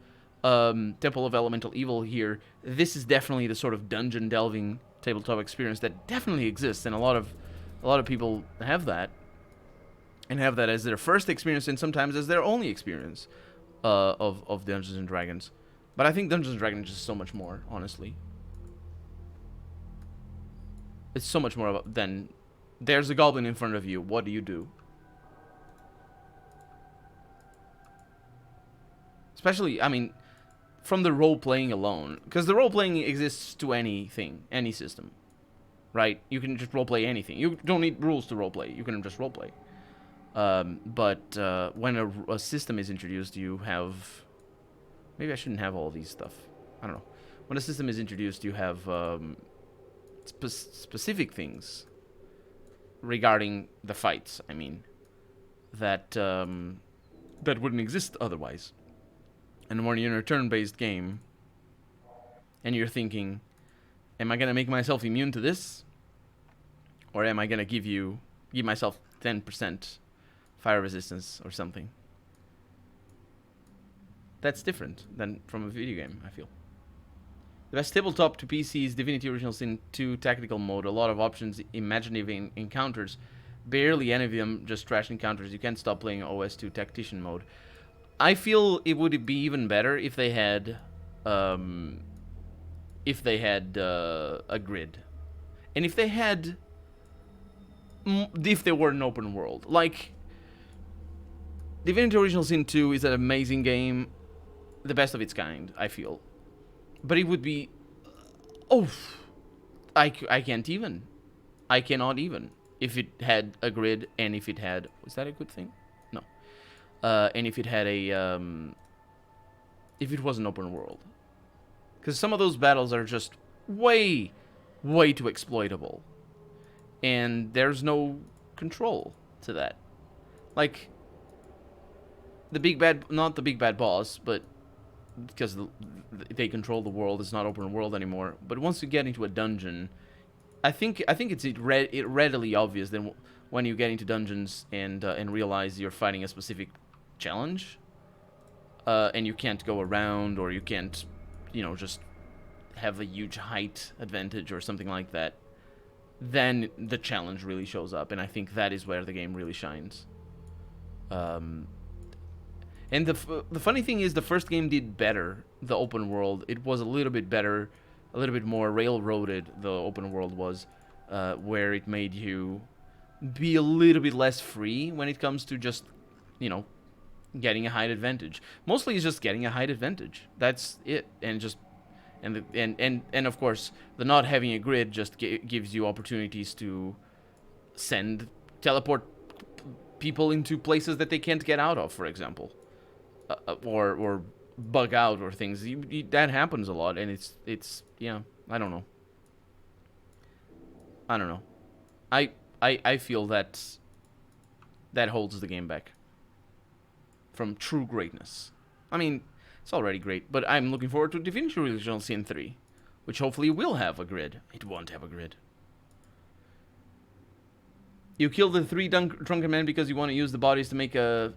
Temple of Elemental Evil here. This is definitely the sort of dungeon delving tabletop experience that definitely exists, and a lot of people have that, and have that as their first experience, and sometimes as their only experience of Dungeons and Dragons. But I think Dungeons and Dragons is so much more, honestly. It's so much more than There's a goblin in front of you. What do you do? Especially, I mean, from the role-playing alone. Because the role-playing exists to anything, any system. Right? You can just role-play anything. You don't need rules to role-play. You can just role-play. But when a system is introduced, you have... Maybe I shouldn't have all these stuff. I don't know. When a system is introduced, you have specific things regarding the fights, I mean, that that wouldn't exist otherwise. And when you're in a turn-based game, and you're thinking, am I going to make myself immune to this? Or am I going to give myself 10% fire resistance or something? That's different than from a video game, I feel. The best tabletop to PC is Divinity Original Sin 2 Tactical Mode. A lot of options, imaginative encounters. Barely any of them, just trash encounters. You can't stop playing OS2 Tactician Mode. I feel it would be even better if they had a grid. And if they were an open world. Like, Divinity Original Sin 2 is an amazing game. The best of its kind, I feel. But it would be... Oh, I can't even. I cannot even. If it had a grid and if it had... Was that a good thing? No. And if it had a... if it was an open world. Because some of those battles are just way, way too exploitable. And there's no control to that. Like... The big bad... Not the big bad boss, but... Because they control the world, it's not open world anymore. But once you get into a dungeon, I think it's readily obvious that when you get into dungeons and realize you're fighting a specific challenge, and you can't go around, or you can't, just have a huge height advantage or something like that, then the challenge really shows up, and I think that is where the game really shines. And the funny thing is, the first game did better, the open world. It was a little bit better, a little bit more railroaded, the open world was, where it made you be a little bit less free when it comes to just, getting a height advantage. Mostly it's just getting a height advantage. That's it. And just, and of course, the not having a grid just gives you opportunities to teleport people into places that they can't get out of, for example. Or bug out or things. That happens a lot, and it's yeah, I don't know. I feel that holds the game back from true greatness. I mean, it's already great, but I'm looking forward to Divinity Original Sin 3, which hopefully will have a grid. It won't have a grid. You kill the 3 drunken men because you want to use the bodies to make a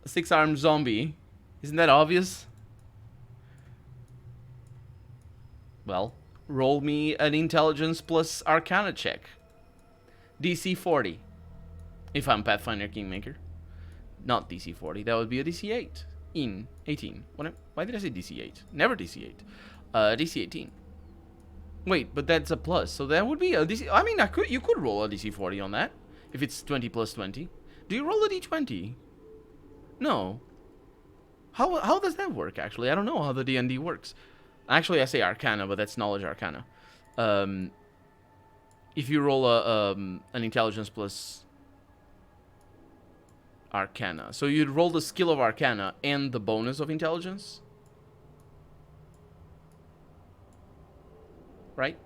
six-armed zombie. Isn't that obvious? Well, roll me an intelligence plus arcana check. DC 40. If I'm Pathfinder Kingmaker. Not DC 40. That would be a DC 8. 18. Why did I say DC 8? Never DC 8. DC 18. Wait, but that's a plus. So that would be a DC... I mean, you could roll a DC 40 on that. If it's 20 plus 20. Do you roll a D20? No. How does that work, actually? I don't know how the D&D works. Actually, I say Arcana, but that's Knowledge Arcana. If you roll an Intelligence plus Arcana. So you'd roll the skill of Arcana and the bonus of Intelligence? Right?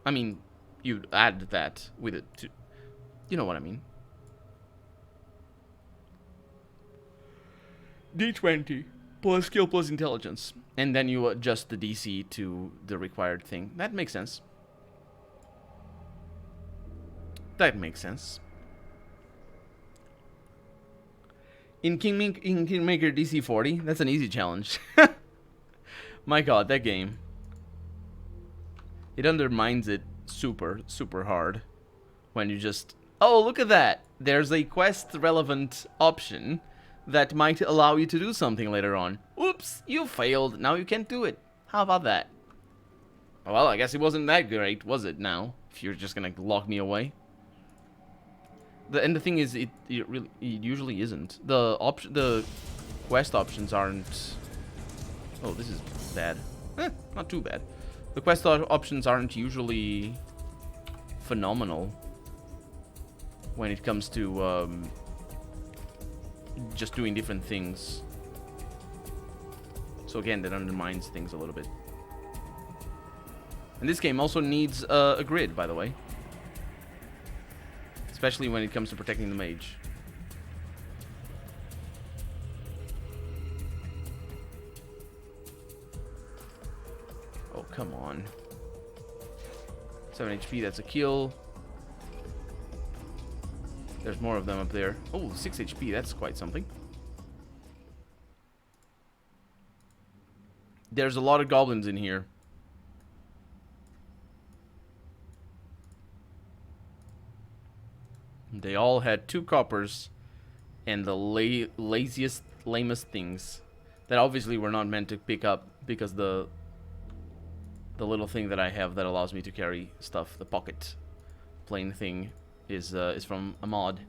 I mean, you'd add that with it too. You know what I mean. D20 plus skill plus intelligence. And then you adjust the DC to the required thing. That makes sense. That makes sense. In Kingmaker DC 40, that's an easy challenge. My god, that game. It undermines it super, super hard. When you just... Oh, look at that! There's a quest-relevant option that might allow you to do something later on. Oops, you failed. Now you can't do it. How about that? Well, I guess it wasn't that great, was it now? If you're just gonna lock me away. And the thing is, it usually isn't. The quest options aren't... Oh, this is bad. Not too bad. The quest options aren't usually phenomenal when it comes to just doing different things. So again, that undermines things a little bit. And this game also needs a grid, by the way. Especially when it comes to protecting the mage. Oh, come on. 7 HP, that's a kill. There's more of them up there. Oh, 6 HP, that's quite something. There's a lot of goblins in here. They all had 2 coppers and the laziest, lamest things that obviously were not meant to pick up because the little thing that I have that allows me to carry stuff, the pocket plane thing, is from a mod.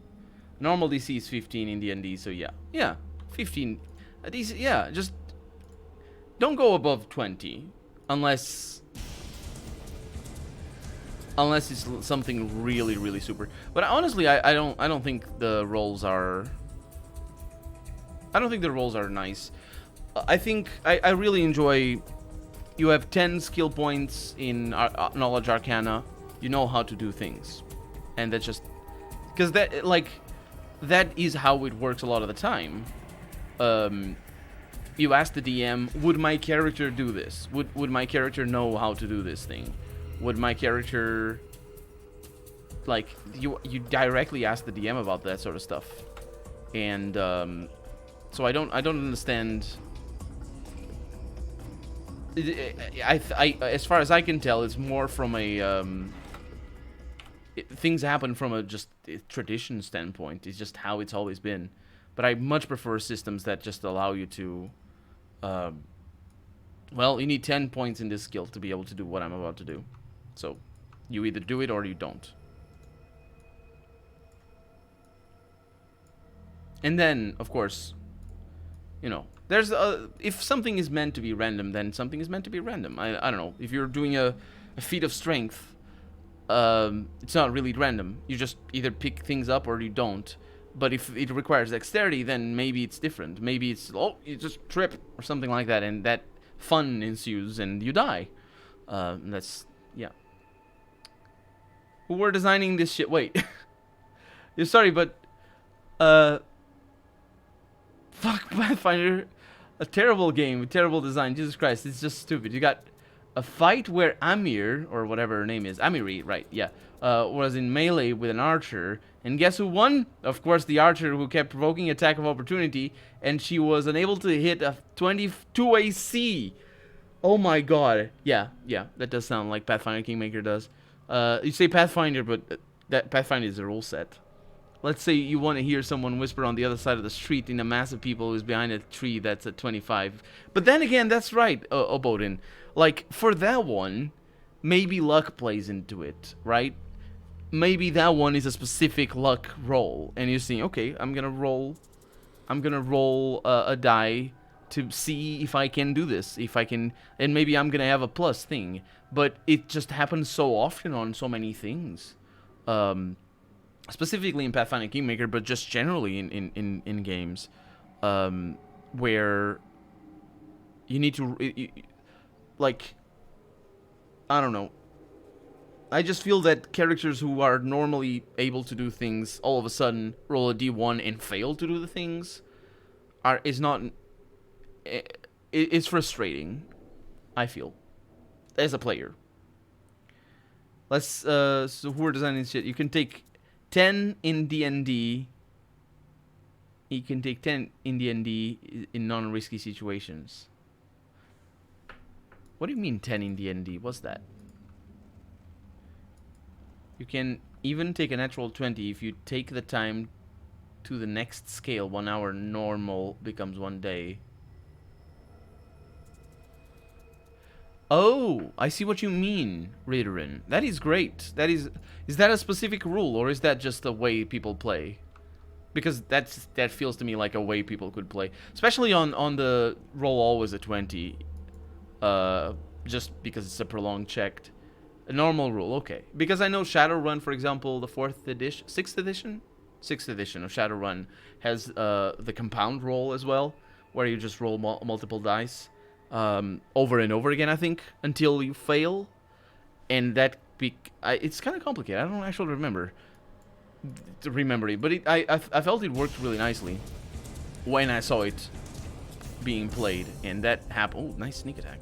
Normal DC is 15 in D&D, so yeah, 15. DC, yeah, just don't go above 20 unless it's something really, really super. But honestly, I don't think the rolls are... I don't think the rolls are nice. I think I really enjoy... You have 10 skill points in Knowledge Arcana. You know how to do things. And that's just... Because that, like... That is how it works a lot of the time. You ask the DM, would my character do this? Would my character know how to do this thing? Would my character... Like, you directly ask the DM about that sort of stuff. And, so I don't understand... as far as I can tell, it's more from a... things happen from a just tradition standpoint. It's just how it's always been. But I much prefer systems that just allow you to... well, you need 10 points in this skill to be able to do what I'm about to do. So, you either do it or you don't. And then, of course, you know, there's if something is meant to be random, then something is meant to be random. I don't know. If you're doing a feat of strength, it's not really random. You just either pick things up or you don't. But if it requires dexterity, then maybe it's different. Maybe it's, oh, you just trip or something like that, and that fun ensues and you die. That's, yeah. Who were designing this shit? Wait. Yeah, sorry, but, fuck Pathfinder. A terrible game with terrible design. Jesus Christ, it's just stupid. You got a fight where Amir, or whatever her name is, Amiri, right, yeah, was in melee with an archer. And guess who won? Of course, the archer who kept provoking attack of opportunity, and she was unable to hit a 22 AC. Oh my god. Yeah, that does sound like Pathfinder Kingmaker does. You say Pathfinder, but that Pathfinder is a rule set. Let's say you want to hear someone whisper on the other side of the street in a mass of people who's behind a tree that's at 25. But then again, that's right, Obodin. Like, for that one, maybe luck plays into it, right? Maybe that one is a specific luck roll, and you're saying, okay, I'm gonna roll a die to see if I can do this, if I can, and maybe I'm gonna have a plus thing. But it just happens so often on so many things. Specifically in Pathfinder Kingmaker, but just generally in games, where you need to, like, I don't know. I just feel that characters who are normally able to do things all of a sudden roll a d1 and fail to do the things it's frustrating, I feel, as a player. Let's so who are designing this shit? You can take 10 in D&D. You can take 10 in D&D in non-risky situations. What do you mean 10 in D&D? What's that? You can even take a natural 20 if you take the time to the next scale. 1 hour normal becomes 1 day. Oh, I see what you mean, Ridorin. That is great. Is that a specific rule, or is that just the way people play? Because that feels to me like a way people could play, especially on the roll always a 20. Just because it's a prolonged checked. A normal rule, okay. Because I know Shadowrun, for example, the 6th edition of Shadowrun has the compound roll as well, where you just roll multiple dice over and over again, I think, until you fail. And it's kind of complicated. I don't actually remember it, but I felt it worked really nicely when I saw it being played, and that happened. Oh, nice sneak attack.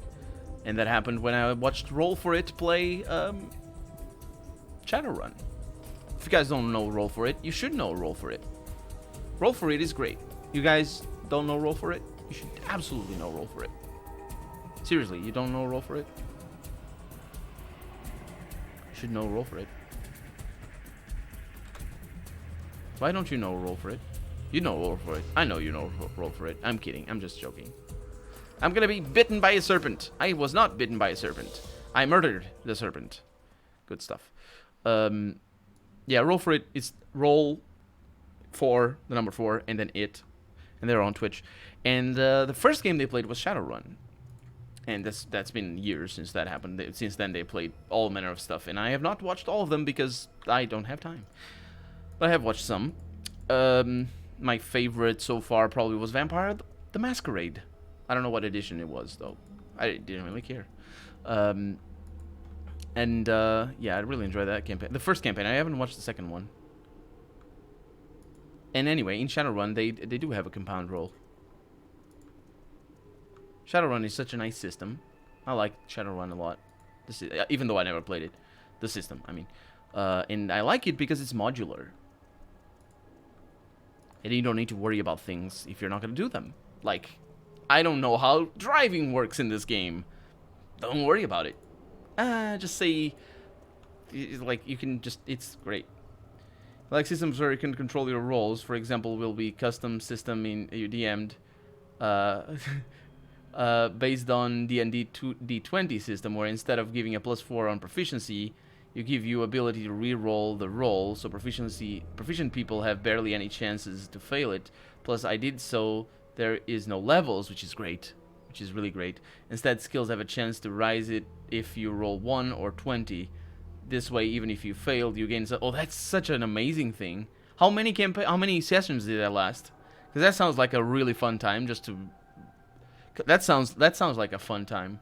And that happened when I watched Roll For It play Shadowrun. If you guys don't know Roll For It, you should know Roll For It. Roll For It is great. You guys don't know Roll For It? You should absolutely know Roll For It. Seriously, you don't know Roll For It? You should know Roll For It. Why don't you know Roll For It? You know Roll For It. I know you know Roll For It. I'm kidding. I'm just joking. I'm gonna be bitten by a serpent. I was not bitten by a serpent. I murdered the serpent. Good stuff. Yeah, Roll For It is roll for the number 4 and then it. And they're on Twitch. And the first game they played was Shadowrun. And that's been years since that happened. Since then they played all manner of stuff. And I have not watched all of them because I don't have time. But I have watched some. My favorite so far probably was Vampire the Masquerade. I don't know what edition it was, though. I didn't really care. Yeah, I really enjoyed that campaign. The first campaign. I haven't watched the second one. And anyway, in Shadowrun, they do have a compound roll. Shadowrun is such a nice system. I like Shadowrun a lot. Even though I never played it. The system, I mean. And I like it because it's modular. And you don't need to worry about things if you're not going to do them. Like, I don't know how driving works in this game. Don't worry about it. Just say, like, you can just, it's great. I like systems where you can control your roles. For example, will be custom system in you DM'd, based on D&D D20 system, where instead of giving a +4 on proficiency, you give you ability to re-roll the roll, so proficient people have barely any chances to fail it. Plus, I did so there is no levels, which is great, which is really great. Instead, skills have a chance to rise it if you roll 1 or 20. This way, even if you failed, you gain. Oh, that's such an amazing thing. How many sessions did that last? Because that sounds like a really fun time. That sounds like a fun time.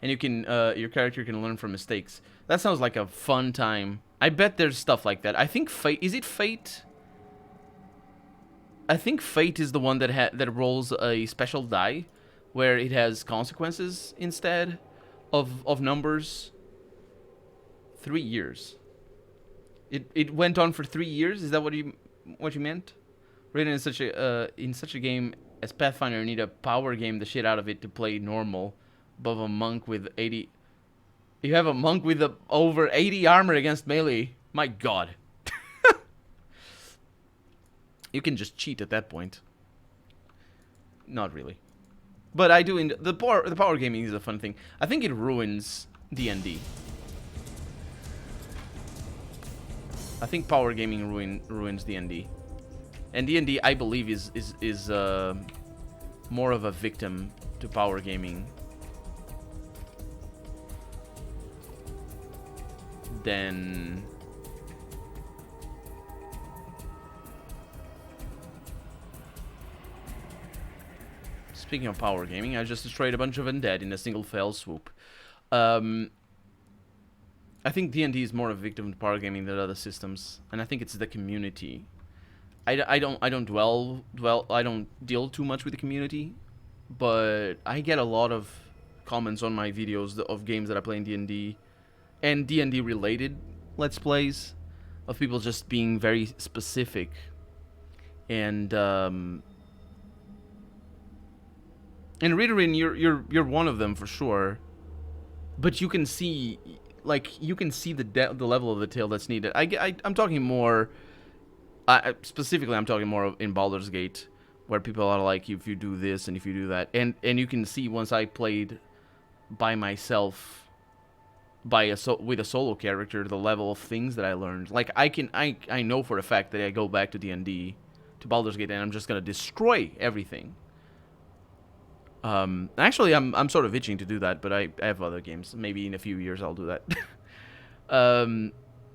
And you can your character can learn from mistakes. That sounds like a fun time. I bet there's stuff like that. I think Fate, is it Fate? I think Fate is the one that rolls a special die where it has consequences instead of numbers. 3 years. It went on for 3 years. Is that what you meant? Written in such a game as Pathfinder, you need a power game the shit out of it to play normal. Above a monk with 80. You have a monk with over 80 armor against melee. My god. You can just cheat at that point. Not really. But I do the power gaming is a fun thing. I think it ruins D&D. I think power gaming ruins D&D. And D&D, I believe, is more of a victim to power gaming than speaking of power gaming, I just destroyed a bunch of undead in a single fell swoop. I think D&D is more of a victim to power gaming than other systems, and I think it's the community. I don't deal too much with the community, but I get a lot of comments on my videos of games that I play in D&D and D&D related Let's Plays of people just being very specific and Ridorin, you're one of them for sure, but you can see the level of detail that's needed. I'm talking more. Specifically, I'm talking more in Baldur's Gate, where people are like, if you do this and if you do that, and you can see once I played by myself with a solo character the level of things that I learned. Like I know for a fact that I go back to D&D, to Baldur's Gate, and I'm just gonna destroy everything. Actually, I'm sort of itching to do that, but I have other games. Maybe in a few years I'll do that.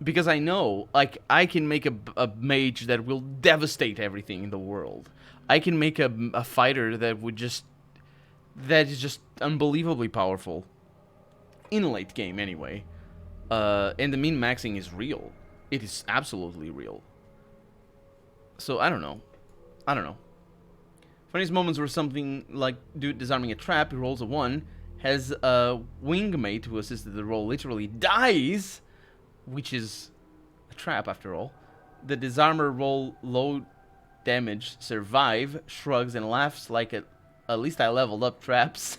Because I know, like, I can make a mage that will devastate everything in the world. I can make a fighter that is just unbelievably powerful. In late game, anyway. And the min-maxing is real. It is absolutely real. So, I don't know. Funniest moments were something like dude disarming a trap, who rolls a 1, has a wingmate who assisted the roll, literally dies, which is a trap after all. The disarmer roll low damage, survive, shrugs and laughs like at least I leveled up traps.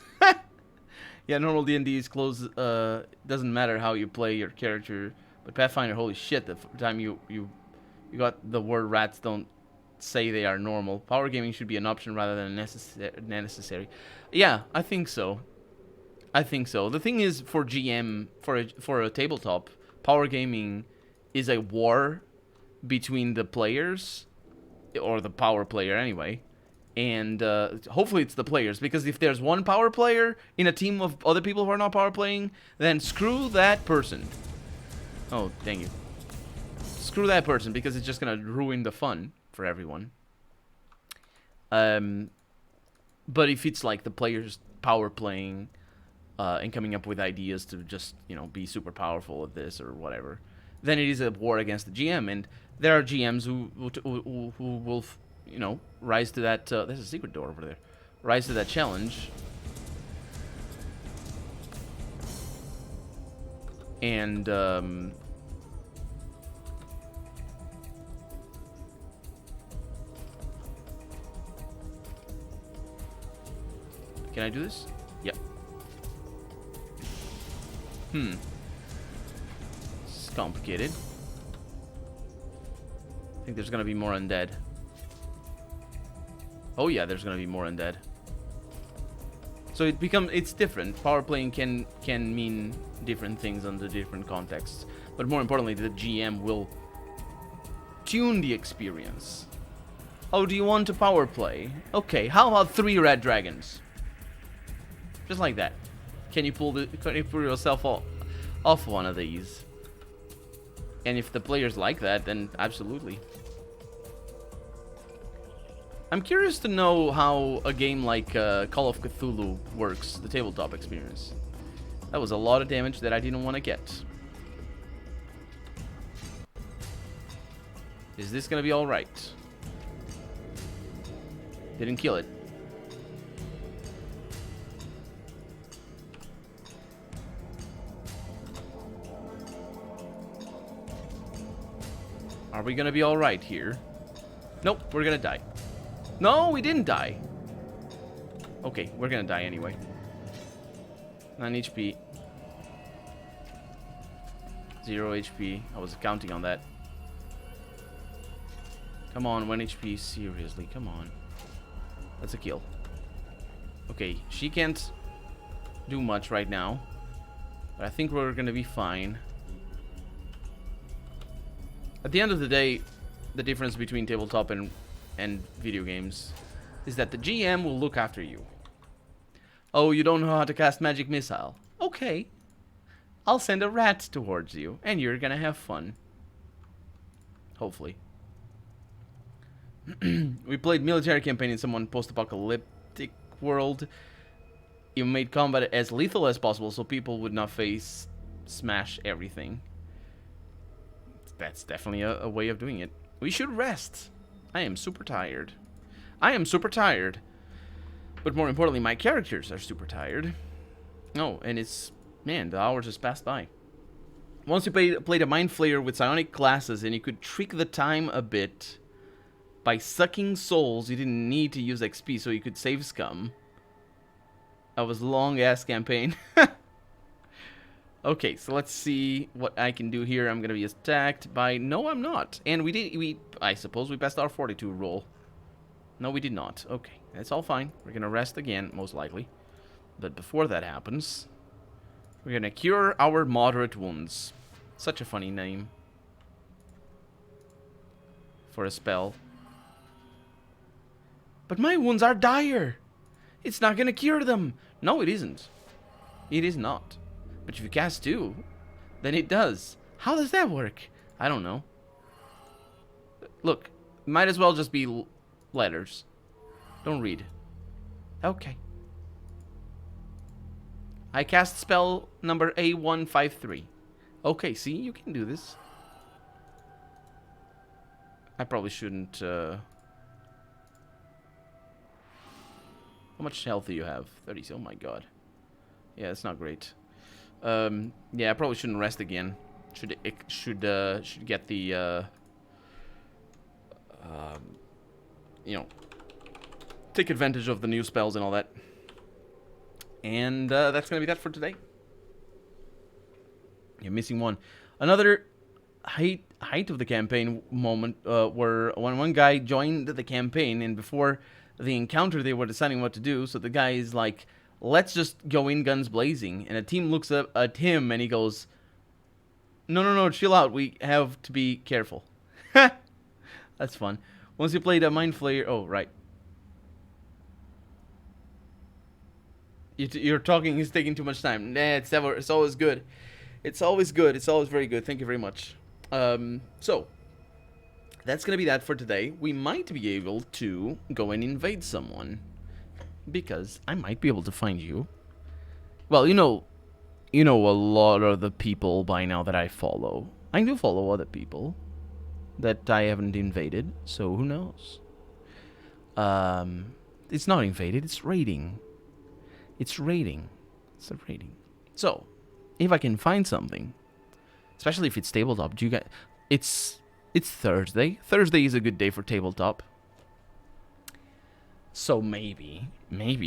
Yeah, normal D&D is close. Doesn't matter how you play your character, but Pathfinder, holy shit! The time you got the word rats, don't say they are normal. Power gaming should be an option rather than necessary. Yeah, I think so. The thing is, for GM, for a tabletop, power gaming is a war between the players, or the power player anyway. And hopefully it's the players, because if there's one power player in a team of other people who are not power playing, then screw that person. Oh, dang you. Screw that person, because it's just gonna ruin the fun for everyone. But if it's like the players power playing and coming up with ideas to just, be super powerful at this or whatever, then it is a war against the GM. And there are GMs who will, rise to that. There's a secret door over there. Rise to that challenge. And can I do this? Yep. It's complicated. I think there's gonna be more undead. Oh yeah, there's gonna be more undead. So it's different. Power playing can mean different things under different contexts. But more importantly, the GM will tune the experience. Oh, do you want to power play? Okay, how about 3 red dragons? Just like that. Can you pull yourself off one of these? And if the players like that, then absolutely. I'm curious to know how a game like Call of Cthulhu works, the tabletop experience. That was a lot of damage that I didn't want to get. Is this gonna be alright? Didn't kill it. Are we gonna be alright here? Nope, we're gonna die. No, we didn't die. Okay, we're gonna die anyway. 9 HP. 0 HP. I was counting on that. Come on, 1 HP. Seriously, come on. That's a kill. Okay, she can't do much right now. But I think we're gonna be fine. At the end of the day, the difference between tabletop and video games is that the GM will look after you. Oh, you don't know how to cast Magic Missile? Okay. I'll send a rat towards you, and you're gonna have fun. Hopefully. We played military campaign in some post-apocalyptic world. You made combat as lethal as possible so people would not smash everything. That's definitely a way of doing it. We should rest. I am super tired. But more importantly, my characters are super tired. Oh, and man, the hours just passed by. Once you played a Mind Flayer with psionic classes, and you could trick the time a bit by sucking souls. You didn't need to use XP, so you could save scum. That was a long-ass campaign. Okay, so let's see what I can do here. I'm gonna be attacked by... No, I'm not. And I suppose we passed our fortitude roll. No, we did not. Okay, that's all fine. We're gonna rest again, most likely. But before that happens... We're gonna cure our moderate wounds. Such a funny name for a spell. But my wounds are dire. It's not gonna cure them. No, it isn't. It is not. But if you cast 2, then it does. How does that work? I don't know. Look, might as well just be letters. Don't read. Okay. I cast spell number A153. Okay, see, you can do this. I probably shouldn't, How much health do you have? 30. Oh my god. Yeah, it's not great. Yeah, I probably shouldn't rest again. Should get the, you know, take advantage of the new spells and all that. And that's gonna be that for today. You're missing one. Another height of the campaign moment where when one guy joined the campaign, and before the encounter they were deciding what to do, so the guy is like, let's just go in guns blazing, and a team looks up at him and he goes, no, chill out, we have to be careful. That's fun. Once you played a Mind Flayer, oh right, you're talking, he's taking too much time. Nah, it's always good. It's always good. It's always very good. Thank you very much. So, that's going to be that for today. We might be able to go and invade someone, because I might be able to find you. Well, you know a lot of the people by now that I follow. I do follow other people that I haven't invaded, so who knows? It's not invaded, it's raiding. It's raiding. It's a raiding. So, if I can find something, especially if it's tabletop, do you guys? It's Thursday. Thursday is a good day for tabletop. So maybe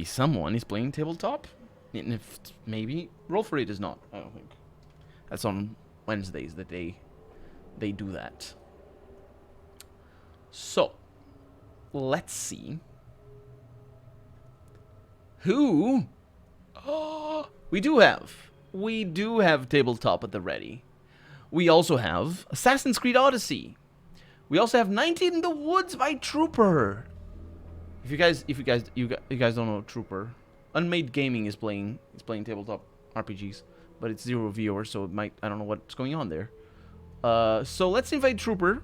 someone is playing tabletop. And if maybe Roll for It is not. I don't think. That's on Wednesdays that they do that. So let's see who. Oh, we do have tabletop at the ready. We also have Assassin's Creed Odyssey. We also have Night in the Woods by Trooper. If you guys don't know Trooper, Unmade Gaming is playing tabletop RPGs, but it's 0 viewers, so it might, I don't know what's going on there. So let's invite Trooper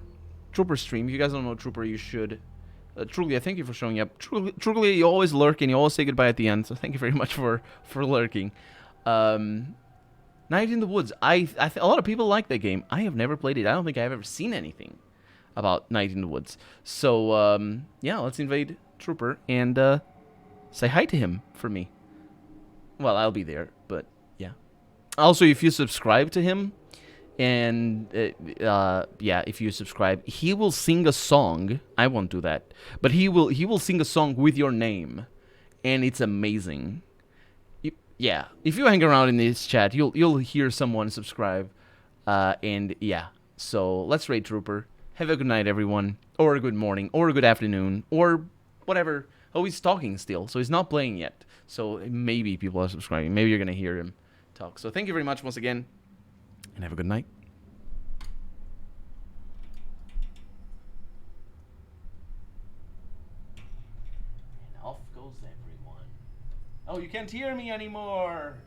stream. If you guys don't know Trooper, you should. Truly, I thank you for showing up. Truly, you always lurk and you always say goodbye at the end. So thank you very much for lurking. Night in the Woods. A lot of people like that game. I have never played it. I don't think I've ever seen anything about Night in the Woods. So yeah, let's invade Trooper and say hi to him for me. Well, I'll be there, but yeah. Also, if you subscribe to him, and yeah, if you subscribe, he will sing a song. I won't do that, but he will sing a song with your name, and it's amazing. Yeah, if you hang around in this chat, you'll hear someone subscribe, and yeah. So let's raid Trooper. Have a good night, everyone, or a good morning, or a good afternoon, or whatever. Oh, he's talking still, so he's not playing yet. So maybe people are subscribing. Maybe you're gonna hear him talk. So thank you very much once again, and have a good night. And off goes everyone. Oh, you can't hear me anymore.